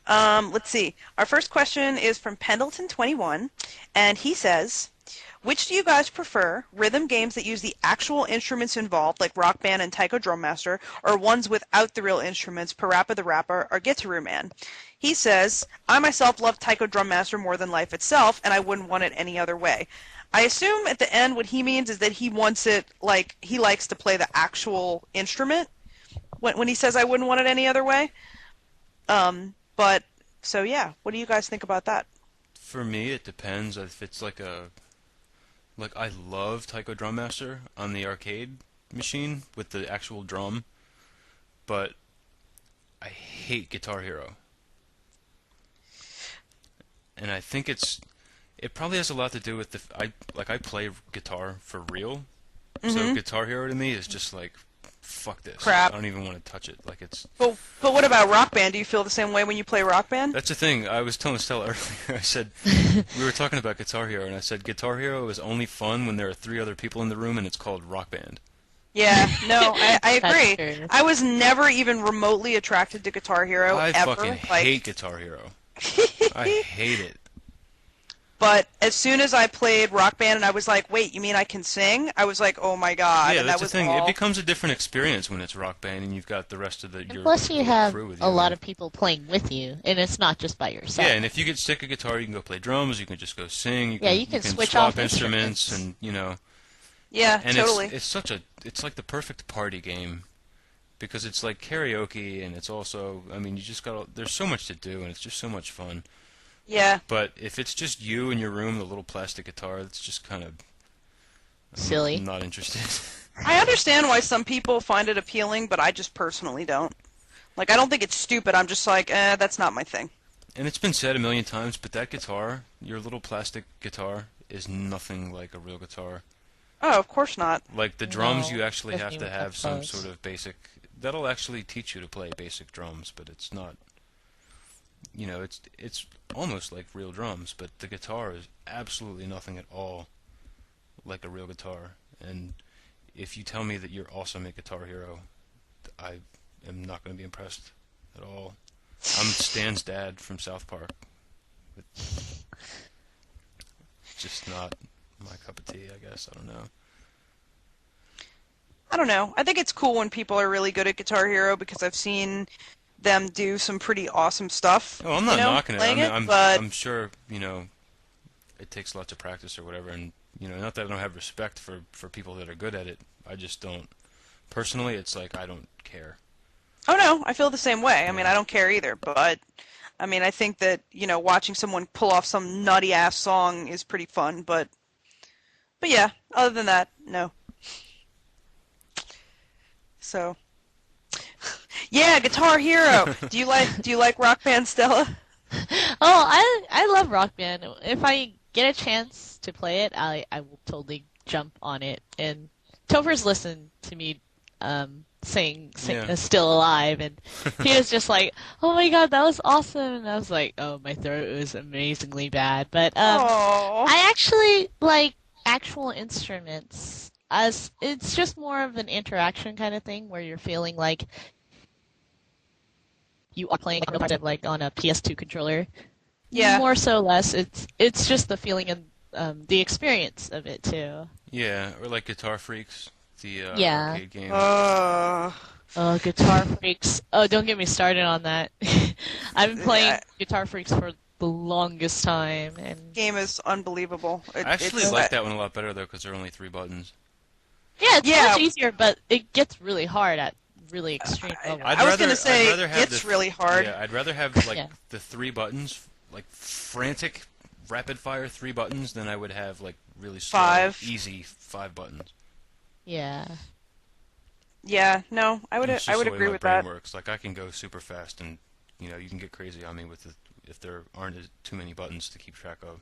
Let's see. Our first question is from Pendleton21, and he says, which do you guys prefer, rhythm games that use the actual instruments involved, like Rock Band and Taiko Drum Master, or ones without the real instruments, Parappa the Rapper or Guitar Man? He says, I myself love Taiko Drum Master more than life itself, and I wouldn't want it any other way. I assume at the end what he means is that he wants it, like, he likes to play the actual instrument when he says I wouldn't want it any other way. But, so yeah, what do you guys think about that? For me, it depends. If it's like I love Taiko Drum Master on the arcade machine with the actual drum, but I hate Guitar Hero. And I think it probably has a lot to do with I play guitar for real. So Guitar Hero to me is just like, fuck this. Crap. I don't even want to touch it. Like it's. But what about Rock Band? Do you feel the same way when you play Rock Band? That's the thing. I was telling Stella earlier. I said we were talking about Guitar Hero, and I said Guitar Hero is only fun when there are 3 other people in the room, and it's called Rock Band. Yeah, no, I agree. That's true. I was never even remotely attracted to Guitar Hero I ever. fucking hate Guitar Hero. I hate it. But as soon as I played Rock Band and I was like, wait, you mean I can sing? I was like, oh my god. Yeah, and that's that was the thing. all... It becomes a different experience when it's Rock Band and you've got the rest of your Plus, you little have crew with a you. lot of people playing with you, and it's not just by yourself. Yeah, and if you get sick of guitar, you can go play drums. You can just go sing. You can switch swap off instruments, instruments. and Yeah, and totally. it's like the perfect party game because it's like karaoke and it's also you just there's so much to do and it's just so much fun. Yeah. But if it's just you in your room, the little plastic guitar, it's just kind of Silly. I'm not interested. I understand why some people find it appealing, but I just personally don't. Like, I don't think it's stupid. I'm just like, that's not my thing. And it's been said a million times, but that guitar, your little plastic guitar, is nothing like a real guitar. Oh, of course not. Like the drums, No, you actually doesn't have to even have come some close. sort of basic. That'll actually teach you to play basic drums, but it's not. It's almost like real drums, but the guitar is absolutely nothing at all like a real guitar. And if you tell me that you're awesome at Guitar Hero, I am not going to be impressed at all. I'm Stan's dad from South Park. It's just not my cup of tea, I guess. I don't know. I don't know. I think it's cool when people are really good at Guitar Hero because I've seen them do some pretty awesome stuff. Oh, I'm not knocking it. playing I'm but sure, it takes lots of practice or whatever, and, not that I don't have respect for people that are good at it. I just don't. Personally, it's like I don't care. oh no, I feel the same way. I mean, I don't care either, but I think that, watching someone pull off some nutty ass song is pretty fun, but yeah, other than that, no. So, yeah, Guitar Hero. Do you like Rock Band, Stella? Oh, I love Rock Band. If I get a chance to play it, I will totally jump on it. And Topher's listened to me sing Yeah. Still Alive, and he was just like, oh my god, that was awesome. And I was like, oh, my throat was amazingly bad. But Aww. I actually like actual instruments, as it's just more of an interaction kind of thing where you're feeling like you are playing like on a PS2 controller. Yeah. More so less, it's just the feeling and the experience of it too. Yeah, or like Guitar Freaks, the Yeah. arcade game. Oh, Guitar Freaks. Oh, don't get me started on that. I've been playing Yeah. Guitar Freaks for the longest time, and Game is unbelievable. I actually it's, like that one a lot better though because there are only 3 buttons. yeah, it's Yeah. much easier, but it gets really hard at really extreme levels. I was gonna say, I'd rather have it's really hard. Yeah, I'd rather have like Yeah. the 3 buttons, like frantic, rapid fire 3 buttons, than I would have like really slow, 5. easy 5 buttons. Yeah. Yeah, no, I would It's just the way agree my with brain that. works. Like I can go super fast, and you can get crazy on me with if there aren't too many buttons to keep track of.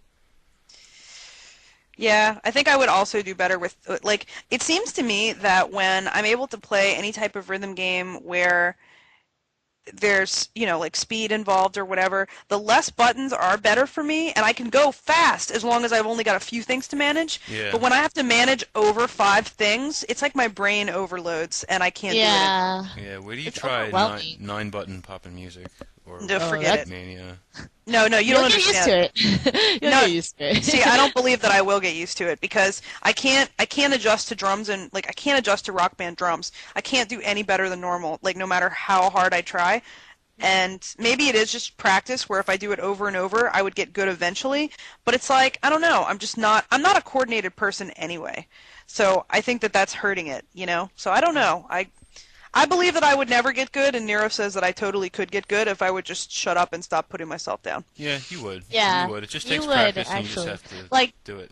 Yeah, I think I would also do better with, like, it seems to me that when I'm able to play any type of rhythm game where there's, like speed involved or whatever, the less buttons are better for me, and I can go fast as long as I've only got a few things to manage. Yeah. But when I have to manage over 5 things, it's like my brain overloads, and I can't do it. Yeah. Yeah, wait till you It's try overwhelming. 9-button poppin' music or No, forget it. Mania. No, you You'll don't get understand. used to it. You'll No, get used to it. See, I don't believe that I will get used to it because I can't adjust to drums and like I can't adjust to Rock Band drums. I can't do any better than normal, like no matter how hard I try. And maybe it is just practice where if I do it over and over, I would get good eventually, but it's like I don't know, I'm not a coordinated person anyway. So I think that that's hurting it, So I don't know. I believe that I would never get good, and Nero says that I totally could get good if I would just shut up and stop putting myself down. Yeah, you would. Yeah, You would. It just you takes would, practice, and you actually. just have to Like, do it.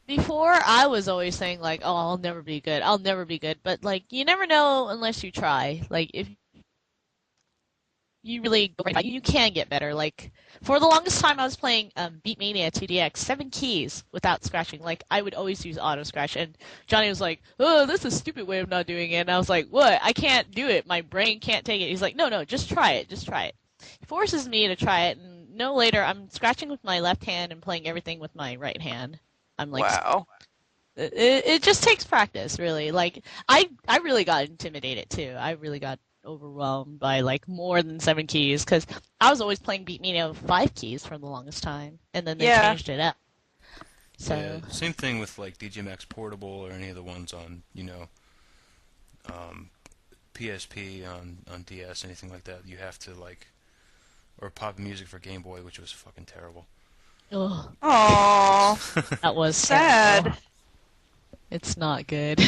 before, I was always saying, like, oh, I'll never be good. I'll never be good. But, like, you never know unless you try. Like, if you really go right, you can get better. Like, for the longest time, I was playing Beatmania 2DX, 7 keys without scratching. Like, I would always use auto scratch, and Johnny was like, "Oh, that's a stupid way of not doing it." And I was like, "What? I can't do it. My brain can't take it." He's like, "No, just try it. Just try it." He forces me to try it, and no later, I'm scratching with my left hand and playing everything with my right hand. I'm like, Wow. it just takes practice, really. Like, I really got intimidated too. I really got overwhelmed by like more than 7 keys because I was always playing Beatmania with 5 keys for the longest time, and then they changed it up. So Yeah, same thing with like DJ Max Portable or any of the ones on PSP on DS, anything like that. You have to like, or Pop Music for Game Boy, which was fucking terrible. ugh, Aww. that was Sad. terrible. It's not good.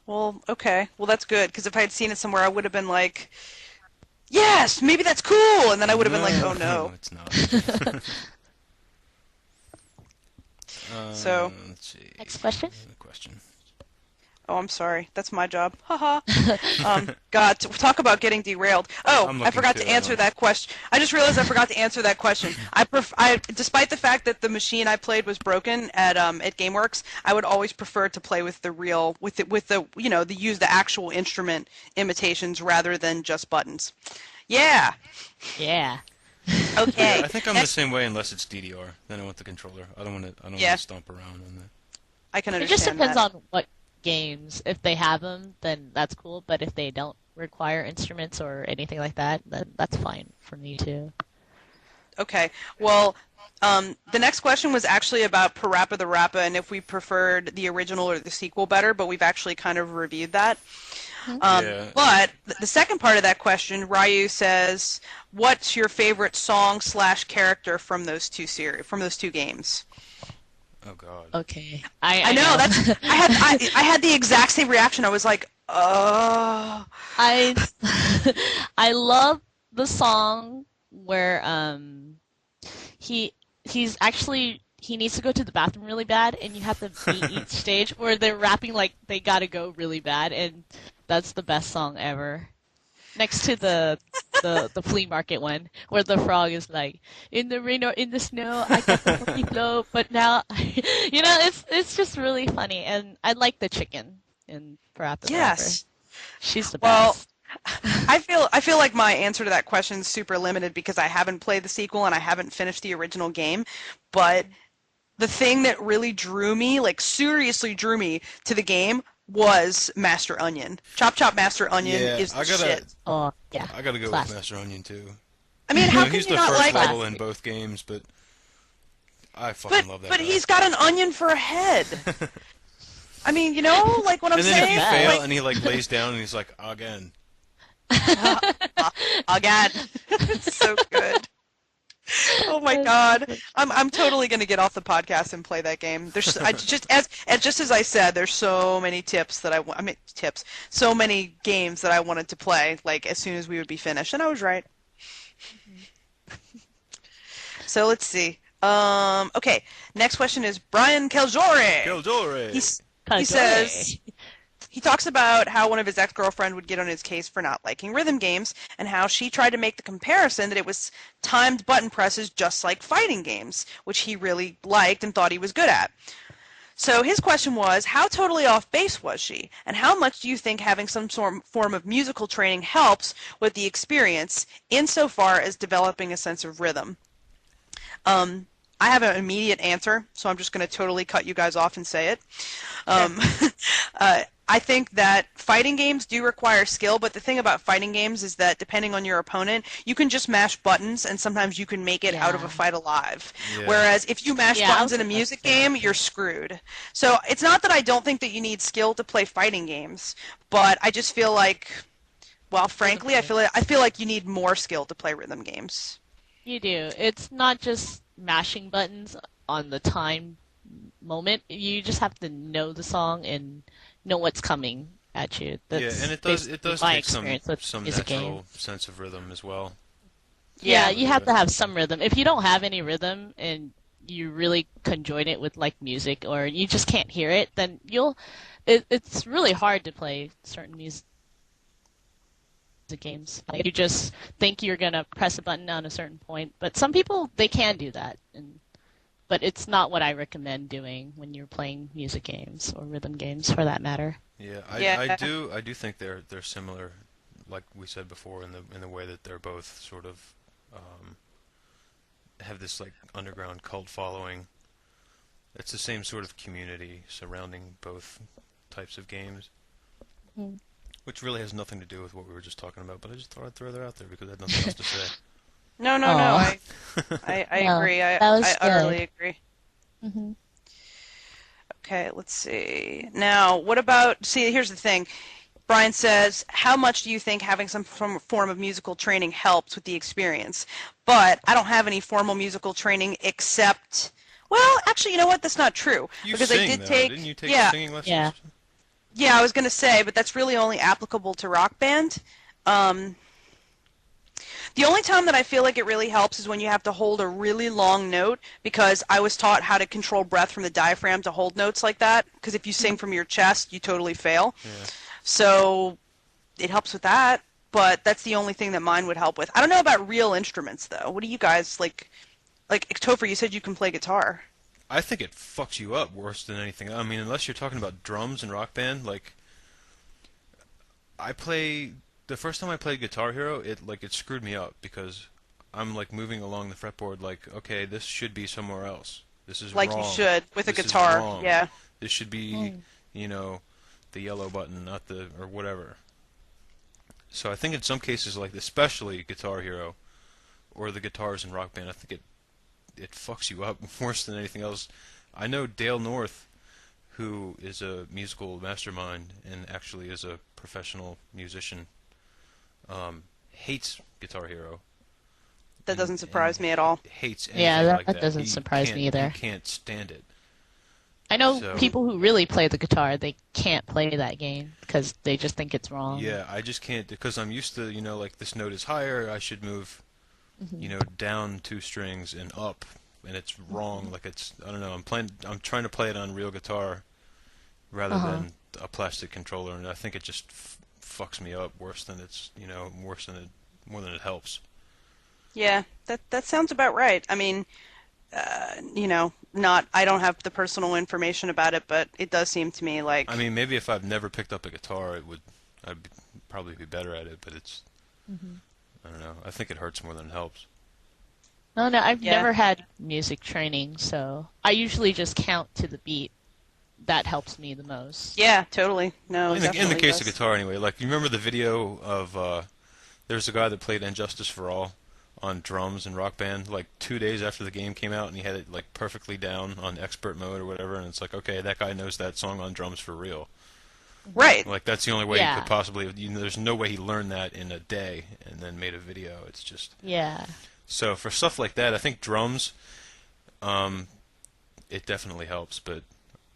Well, okay. Well, that's good, because if I had seen it somewhere, I would have been like, yes, maybe that's cool, and then I would have been like, oh no. It's not. So- let's see. Next question. Another question. Oh, I'm sorry. That's my job. Haha. God, talk about getting derailed. Oh, I'm I looking forgot too, to I answer don't- that question. I just realized I forgot to answer that question. Despite the fact that the machine I played was broken at GameWorks, I would always prefer to play with the real, use the actual instrument imitations rather than just buttons. Yeah. Yeah. Okay. Yeah, I think I'm the same way unless it's DDR. Then I want the controller. I don't want Yeah. to stomp around on that. I can It understand just depends that. on what games. If they have them, then that's cool. But if they don't require instruments or anything like that, then that's fine for me too. Okay. Well, the next question was actually about Parappa the Rappa and if we preferred the original or the sequel better, but we've actually kind of reviewed that. Yeah. But the second part of that question, Ryu says, "What's your favorite song/character from those two games?" Oh God. Okay. I know that's I had the exact same reaction. I was like, "Oh." I I love the song where he's actually he needs to go to the bathroom really bad, and you have to beat each stage where they're rapping like they gotta go really bad, and that's the best song ever. Next to the flea market one, where the frog is like, "In the rain or in the snow, I got the funky flow," but now, it's just really funny, and I like the chicken in Parappa the Rapper. Yes. She's the Well, best. I feel like my answer to that question is super limited because I haven't played the sequel and I haven't finished the original game, but the thing that really drew me, like seriously drew me to the game was Master Onion. Chop Chop Master Onion Yeah, is the I gotta- shit. Oh yeah. I gotta go Classic. with Master Onion too. I mean, how can He's you the not first like level it? in both games, but I fucking love that But guy. he's got an onion for a head. I mean, like what I'm And then if saying? you fail Like, and he like lays down and he's like, again. again. It's so good. Oh my God, I'm totally gonna get off the podcast and play that game. There's just as I said, there's so many tips that so many games that I wanted to play like as soon as we would be finished, and I was right. So let's see. Okay, next question is Brian Keljore. Killjoy! He says. He talks about how one of his ex-girlfriend would get on his case for not liking rhythm games, and how she tried to make the comparison that it was timed button presses just like fighting games, which he really liked and thought he was good at. So his question was, how totally off base was she, and how much do you think having some form of musical training helps with the experience insofar as developing a sense of rhythm? I have an immediate answer, so I'm just going to totally cut you guys off and say it. I think that fighting games do require skill, but the thing about fighting games is that depending on your opponent, you can just mash buttons, and sometimes you can make it out of a fight alive. Yeah. Whereas if you mash buttons in a also music that's game, you're screwed. So it's not that I don't think that you need skill to play fighting games, but I just feel like, well, frankly, I feel like you need more skill to play rhythm games. You do. It's not just mashing buttons on the time moment. You just have to know the song and know what's coming at you. That's Yeah, and it basically does my take experience with some music natural games. sense of rhythm as well. Yeah, Yeah. you have to have some rhythm. If you don't have any rhythm and you really conjoin it with like music, or you just can't hear it, then it's really hard to play certain music games. Like, you just think you're gonna press a button on a certain point, but some people they can do that, but it's not what I recommend doing when you're playing music games or rhythm games, for that matter. Yeah, Yeah. I do think they're similar, like we said before, in the way that they're both sort of have this like underground cult following. It's the same sort of community surrounding both types of games, Hmm. which really has nothing to do with what we were just talking about. But I just thought I'd throw that out there because I had nothing else to say. No, no, no. Aw. I No, agree. that was I utterly good. agree. Hmm. Okay, let's see. Now, what about, see, here's the thing. Brian says, how much do you think having some form of musical training helps with the experience? But I don't have any formal musical training except, well, actually, you know what? That's not true. You Because I sing did though, take, didn't you take yeah, singing lessons? Yeah. yeah, I was going to say, but that's really only applicable to Rock Band. Um, the only time that I feel like it really helps is when you have to hold a really long note, because I was taught how to control breath from the diaphragm to hold notes like that, because if you sing from your chest, you totally fail. Yeah. So it helps with that, but that's the only thing that mine would help with. I don't know about real instruments, though. What do you guys, like Topher, you said you can play guitar. I think it fucks you up worse than anything. I mean, unless you're talking about drums and Rock Band, like the first time I played Guitar Hero, it screwed me up because I'm like moving along the fretboard like, okay, this should be somewhere else. This is Like wrong. you should, with a This is guitar, wrong. yeah. This should be, you know, the yellow button, not the or whatever. So I think in some cases, like especially Guitar Hero or the guitars in Rock Band, I think it fucks you up worse than anything else. I know Dale North, who is a musical mastermind and actually is a professional musician, hates Guitar Hero. That doesn't surprise me at all. Hates anything Yeah, like that that. doesn't He surprise me either. He can't stand it. I know So- people who really play the guitar, they can't play that game because they just think it's wrong. Yeah, I just can't because I'm used to, like this note is higher, I should move, down 2 strings and up, and it's wrong. Like I don't know. I'm trying to play it on real guitar rather than a plastic controller, and I think it just fucks me up worse than more than it helps. Yeah, that sounds about right. I mean, I don't have the personal information about it, but it does seem to me like, I mean, maybe if I've never picked up a guitar, probably be better at it, but it's I don't know. I think it hurts more than it helps. No, I've Yeah. never had music training, so I usually just count to the beat. That helps me the most. yeah, totally. No, In the definitely case does. of guitar, anyway. Like you remember the video of there's a guy that played "And Justice for All" on drums in Rock Band like 2 days after the game came out, and he had it like perfectly down on expert mode or whatever, and it's like, okay, that guy knows that song on drums for real. Right. Like that's the only way he Yeah. could possibly. There's no way he learned that in a day and then made a video. It's just Yeah. so for stuff like that, I think drums, it definitely helps. But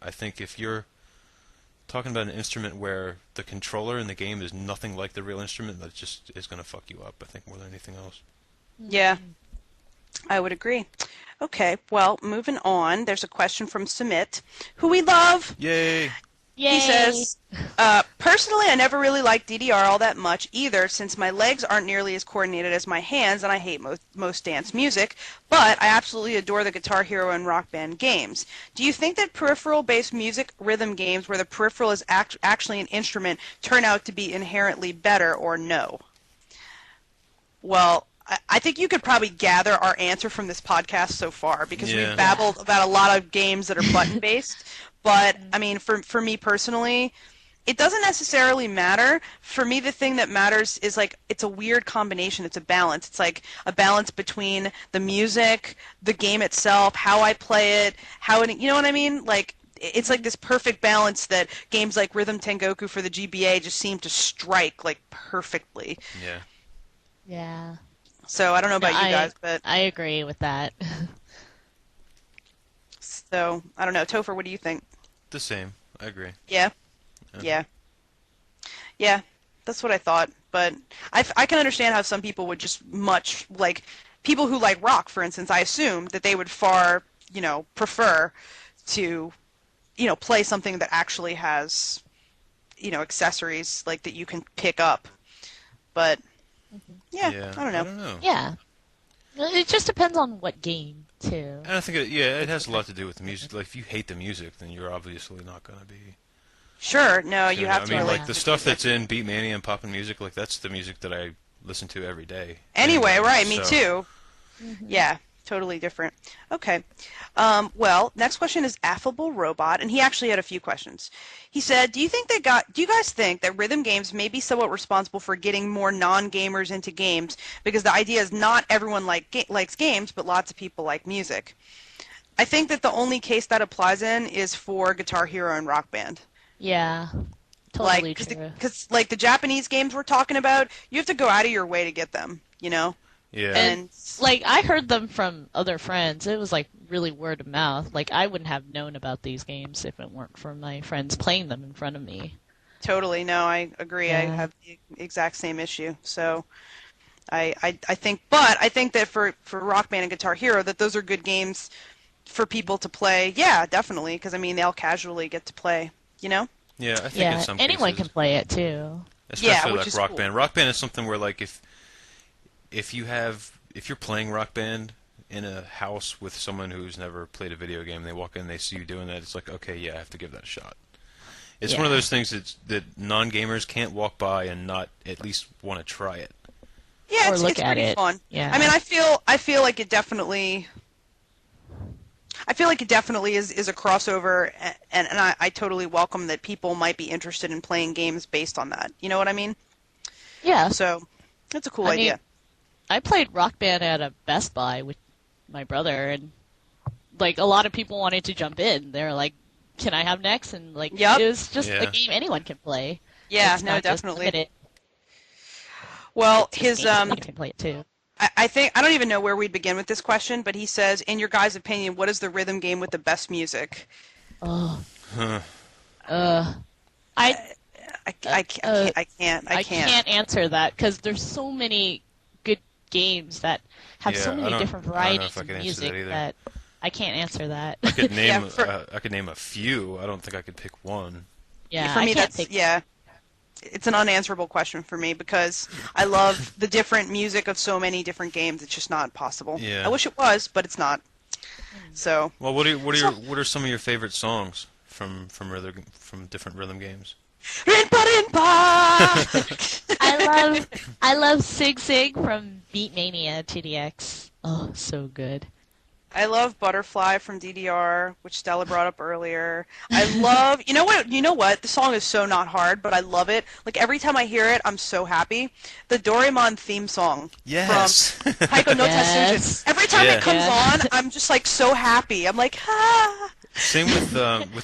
I think if you're talking about an instrument where the controller in the game is nothing like the real instrument, that just is going to fuck you up, I think, more than anything else. Yeah, I would agree. Okay, well, moving on, there's a question from Sumit, who we love. Yay! Yay! He says, personally, I never really liked DDR all that much either, since my legs aren't nearly as coordinated as my hands, and I hate most dance music, but I absolutely adore the Guitar Hero and Rock Band games. Do you think that peripheral-based music rhythm games where the peripheral is actually an instrument turn out to be inherently better, or no? Well, I think you could probably gather our answer from this podcast so far, because Yeah. we've babbled about a lot of games that are button-based. But, I mean, for me personally, it doesn't necessarily matter. For me, the thing that matters is, like, it's a weird combination. It's a balance. It's, like, a balance between the music, the game itself, how I play it, you know what I mean? Like, it's like this perfect balance that games like Rhythm Tengoku for the GBA just seem to strike, like, perfectly. Yeah. Yeah. So, I don't know about you guys, but... I agree with that. So, I don't know. Topher, what do you think? The same. I agree. Yeah? Yeah, that's what I thought. But I can understand how some people would just much, like, people who like rock, for instance, I assume that they would far, prefer to, play something that actually has, accessories, like, that you can pick up. But, yeah, I don't know. I don't know. Yeah. It just depends on what game, too. And I think it has a lot to do with the music. Like, if you hate the music, then you're obviously not going to be. Sure, no, you have I to mean, relate like to the stuff that's in Beatmania and poppin' music, like that's the music that I listen to every day. Anyway, right, me so- too. Yeah, totally different. Okay. Well, next question is Affable Robot, and he actually had a few questions. He said, do you guys think that rhythm games may be somewhat responsible for getting more non-gamers into games? Because the idea is not everyone likes games, but lots of people like music. I think that the only case that applies in is for Guitar Hero and Rock Band. Yeah. Totally true. Because, like, the Japanese games we're talking about, you have to go out of your way to get them, Yeah. And, like, I heard them from other friends. It was, like, really word of mouth. Like, I wouldn't have known about these games if it weren't for my friends playing them in front of me. Totally, no, I agree. Yeah. I have the exact same issue. So, I think that for Rock Band and Guitar Hero, that those are good games for people to play. Yeah, definitely, because, I mean, they'll casually get to play, Yeah, I think in some anyone cases, can play it, too. especially which like is Rock cool. Band. Rock Band is something where like if you're playing Rock Band in a house with someone who's never played a video game, they walk in, they see you doing that, it's like, okay, yeah, I have to give that a shot. It's one of those things that non-gamers can't walk by and not at least want to try it. Yeah, Or it's look at pretty it. fun. Yeah. I mean, I feel like it definitely. I feel like it definitely is a crossover, and I totally welcome that people might be interested in playing games based on that. You know what I mean? Yeah. So, that's a cool I mean, idea. I played Rock Band at a Best Buy with my brother, and like a lot of people wanted to jump in. They were like, "Can I have next?" And like, Yep. it was just Yeah. a game anyone can play. Yeah, It's no, not just definitely. limited. Well, It's just his games anyone can play it too. I think I don't even know where we'd begin with this question, but he says, in your guys' opinion, what is the rhythm game with the best music? Oh. Huh. I can't. Answer that because there's so many good games that have so Yeah, many I different don't know if varieties I of could answer music that either. that I can't answer that. I could name Yeah, I could name a few. I don't think I could pick one. Yeah, For me, I can't that's pick. yeah. It's an unanswerable question for me because I love the different music of so many different games. It's just not possible. Yeah. I wish it was, but it's not. So Well, what are some of your favorite songs from different rhythm games? I love Sig Sig from Beatmania 2DX. Oh, so good. I love Butterfly from DDR, which Stella brought up earlier. I love, you know what? The song is so not hard, but I love it. Like, every time I hear it, I'm so happy. The Doraemon theme song Yes. from Taiko no Yes. Tatsujin. Every time Yeah. it comes Yeah. on, I'm just, like, so happy. I'm like, ah. Same with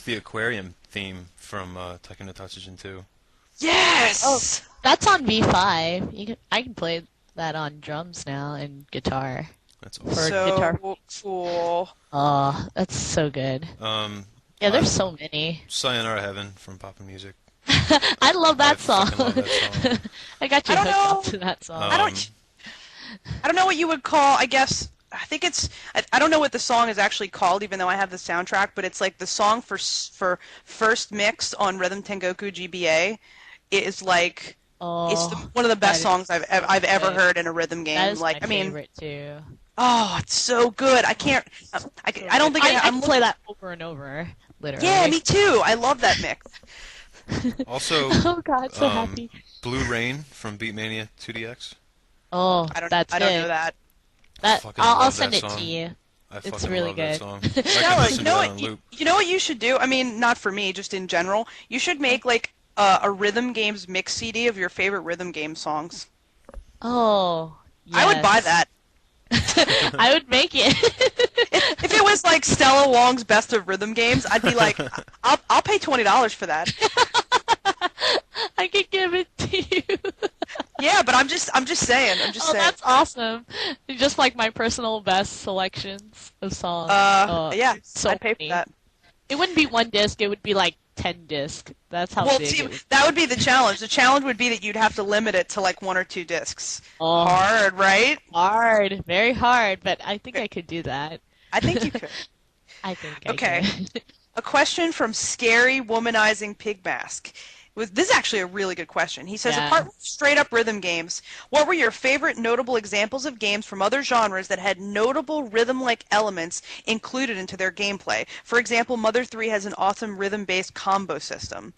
the aquarium theme from Taiko no Tatsujin 2. Yes! Oh. That's on V5. I can play that on drums now and guitar. That's For awesome. So guitar. cool. Oh, that's so good. Yeah, there's so many. Sayonara Heaven from Poppin' Music. I love that song. fucking love that song. I got you I don't hooked up know. to that song. I don't know what you would call, I guess, I think it's, I don't know what the song is actually called, even though I have the soundtrack, but it's like the song for first mix on Rhythm Tengoku GBA is like, it's one of the best songs I've ever heard in a rhythm game. That is Like, my I mean, favorite too. oh, it's so good. I can't, I don't think I I'm can play that over and over, literally. Yeah, me too. I love that mix. Also, Oh god, so happy. Blue Rain from Beatmania 2DX. Oh, I don't that's know that. fucking I'll love send that it song. to you. I It's fucking really love that good. song. I can Stella, listen to that on loop. you know what you should do? I mean, not for me, just in general. You should make like a rhythm games mix CD of your favorite rhythm game songs. Oh, I would buy yes. that. I would make it. If it was like Stella Wong's best of rhythm games, I'd be like, I'll pay $20 for that. I could give it to you. Yeah, but I'm just saying. Oh, saying. that's awesome. Just like my personal best selections of songs. Yeah, so I'd pay for many. that. It wouldn't be one disc. It would be like 10 disc. That's how Well, big see, it was. that would be the challenge. The challenge would be that you'd have to limit it to like 1 or 2 discs. Oh, Hard, right? hard, very hard, but I think I could do that. I think you could. I think Okay. I could. A question from Scary Womanizing Pig Mask. This is actually a really good question. He says, Yeah. apart from straight-up rhythm games, what were your favorite notable examples of games from other genres that had notable rhythm-like elements included into their gameplay? For example, Mother 3 has an awesome rhythm-based combo system.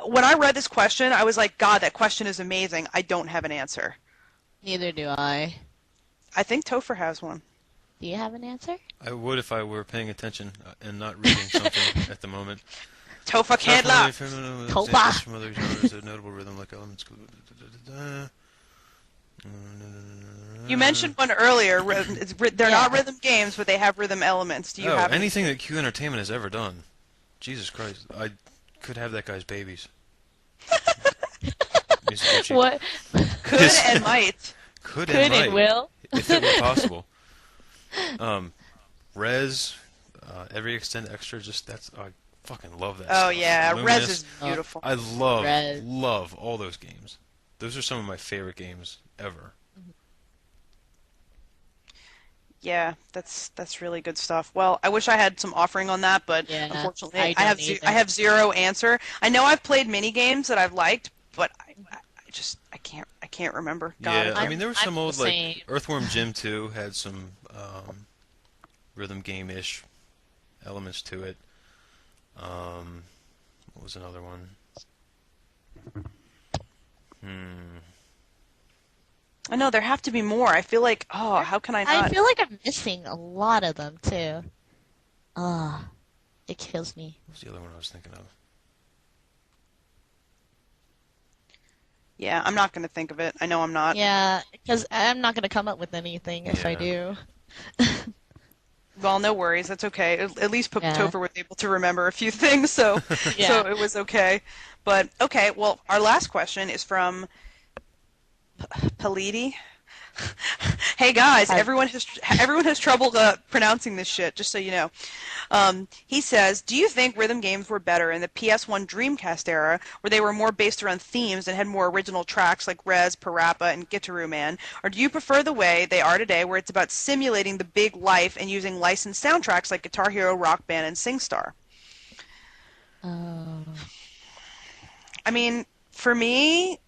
When I read this question, I was like, God, that question is amazing. I don't have an answer. Neither do I. I think Topher has one. Do you have an answer? I would if I were paying attention and not reading something at the moment. Topher Cantler. Topher. From other genres of notable rhythm-like elements. You mentioned one earlier. They're not rhythm games, but they have rhythm elements. Do you have anything that Q Entertainment has ever done? Jesus Christ, I could have that guy's babies. What? Could and might. Could Could and might, and will? if it were possible. Res, every extend extra, I fucking love that. Oh stuff. yeah, Luminous, Res is beautiful. I Res. love all those games. Those are some of my favorite games ever. Yeah, that's really good stuff. Well, I wish I had some offering on that, but Yeah, unfortunately, I I don't have zero answer. I know I've played mini games that I've liked, but I can't remember. God, Yeah, I mean there were some I'm old the like same. Earthworm Jim 2 had some rhythm game-ish elements to it. What was another one? I know there have to be more. I feel like, how can I not? I feel like I'm missing a lot of them too. It kills me. What was the other one I was thinking of? Yeah, I'm not going to think of it. I know I'm not. Yeah, because I'm not gonna come up with anything if I Yeah. do. Well, no worries. That's okay. At least Yeah. Topher was able to remember a few things, so Yeah. so it was okay. But okay, well, our last question is from Palidi. Hey guys, Hi. everyone has trouble pronouncing this shit. Just so you know, he says, "Do you think rhythm games were better in the PS1 Dreamcast era, where they were more based around themes and had more original tracks like Rez, Parappa, and Guitaroo Man, or do you prefer the way they are today, where it's about simulating the big life and using licensed soundtracks like Guitar Hero, Rock Band, and SingStar?" Oh. I mean, for me,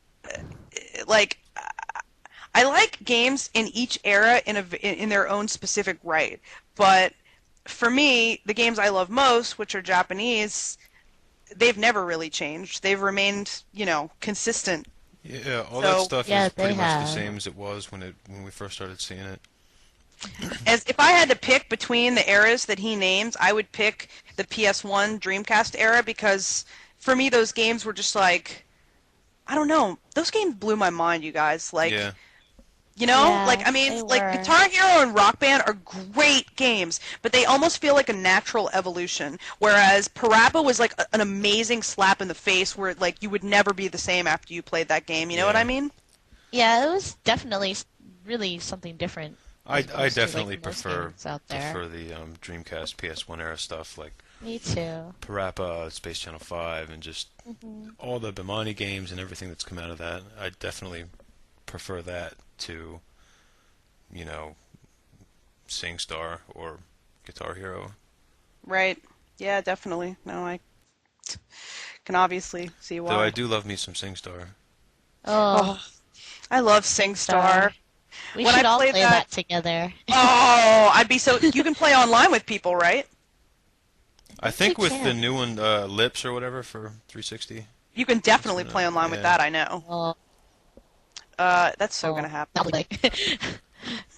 like, I like games in each era in their own specific right, but for me, the games I love most, which are Japanese, they've never really changed. They've remained, consistent. Yeah, all So- that stuff Yeah, is pretty they much the have. same as it was when we first started seeing it. As if I had to pick between the eras that he names, I would pick the PS1 Dreamcast era because for me those games were just like, I don't know, those games blew my mind, you guys. Like, Yeah. Yeah, like, I mean, they like were. Guitar Hero and Rock Band are great games, but they almost feel like a natural evolution. Whereas Parappa was like an amazing slap in the face where like you would never be the same after you played that game. You know what Yeah. I mean? Yeah, it was definitely really something different. I as opposed to, definitely like, most prefer games out there. the Dreamcast PS1 era stuff like Me too. Parappa, Space Channel 5, and just all the Bimani games and everything that's come out of that. I definitely prefer that to, SingStar or Guitar Hero. Right. Yeah, definitely. No, I can obviously see why. Though I do love me some SingStar. Oh, I love SingStar. we when should I all played play that- that together. Oh, I'd be so. You can play online with people, right? I think you with the can. new one, Lips or whatever for 360. You can definitely That's play online with yeah. that. I know. Oh, That's so gonna happen. I'll be like,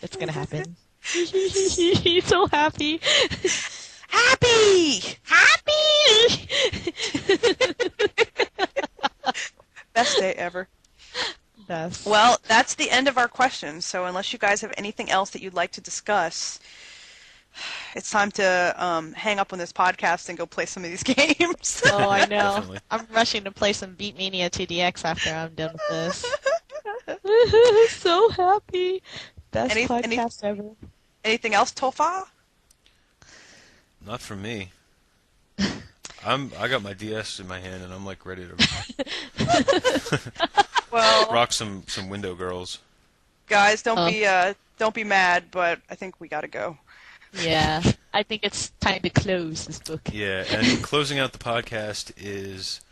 it's gonna happen. He's so happy. Happy. Happy! Best day ever. Best. Well, that's the end of our questions. So unless you guys have anything else that you'd like to discuss, it's time to hang up on this podcast and go play some of these games. Oh, I know. Definitely. I'm rushing to play some Beat Mania 2DX after I'm done with this. So happy. Best podcast ever. Anything else, Tofa? Not for me. I got my DS in my hand and I'm like ready to Well, rock some window girls. guys, don't be mad, but I think we gotta go. Yeah, I think it's time to close this book. Yeah, and closing out the podcast is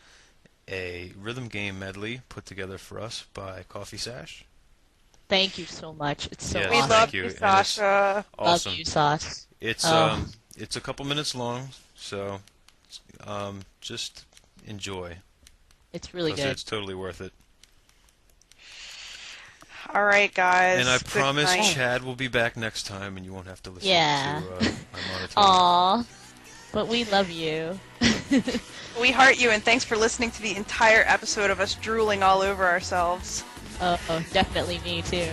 a rhythm game medley put together for us by Coffee Sash. Thank you so much. It's so Yes, We awesome. thank love you. you, And it's Sasha. awesome. Love you, Sauce. It's a couple minutes long, so just enjoy. It's really 'Cause good. it's totally worth it. All right, guys. And I good promise night. Chad will be back next time, and you won't have to listen Yeah. to my monotone. Aw, but we love you. We heart you, and thanks for listening to the entire episode of us drooling all over ourselves. Oh, definitely me too.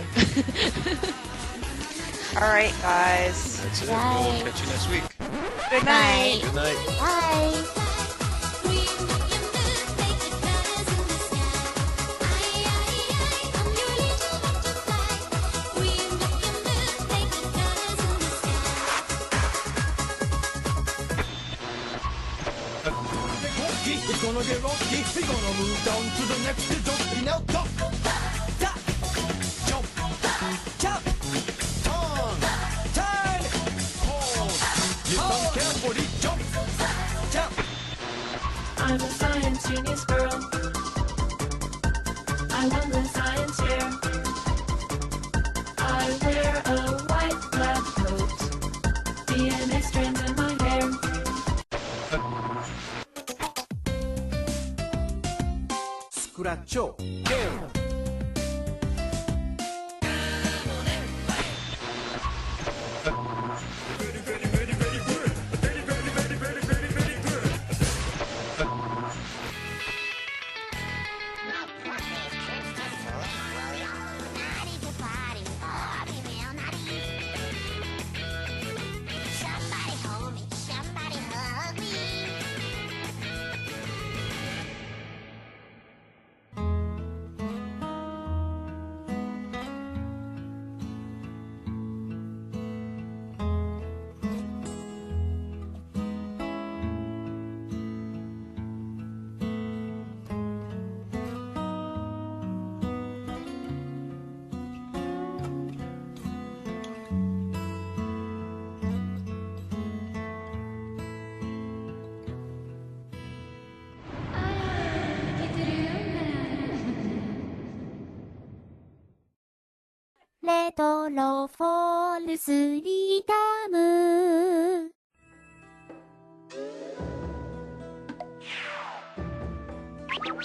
All right, guys. That's it. Bye. We'll catch you next week. Good night. Good night. Bye. It's gonna get rocky. We're gonna move down to the next jump. Now jump, tap, jump, tap, turn, pause. Listen carefully. Jump, tap. I'm a science genius girl. I won the science fair. I wear a white lab coat. DNA strands in my hair. Scratcho, game.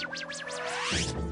Retroforce Gum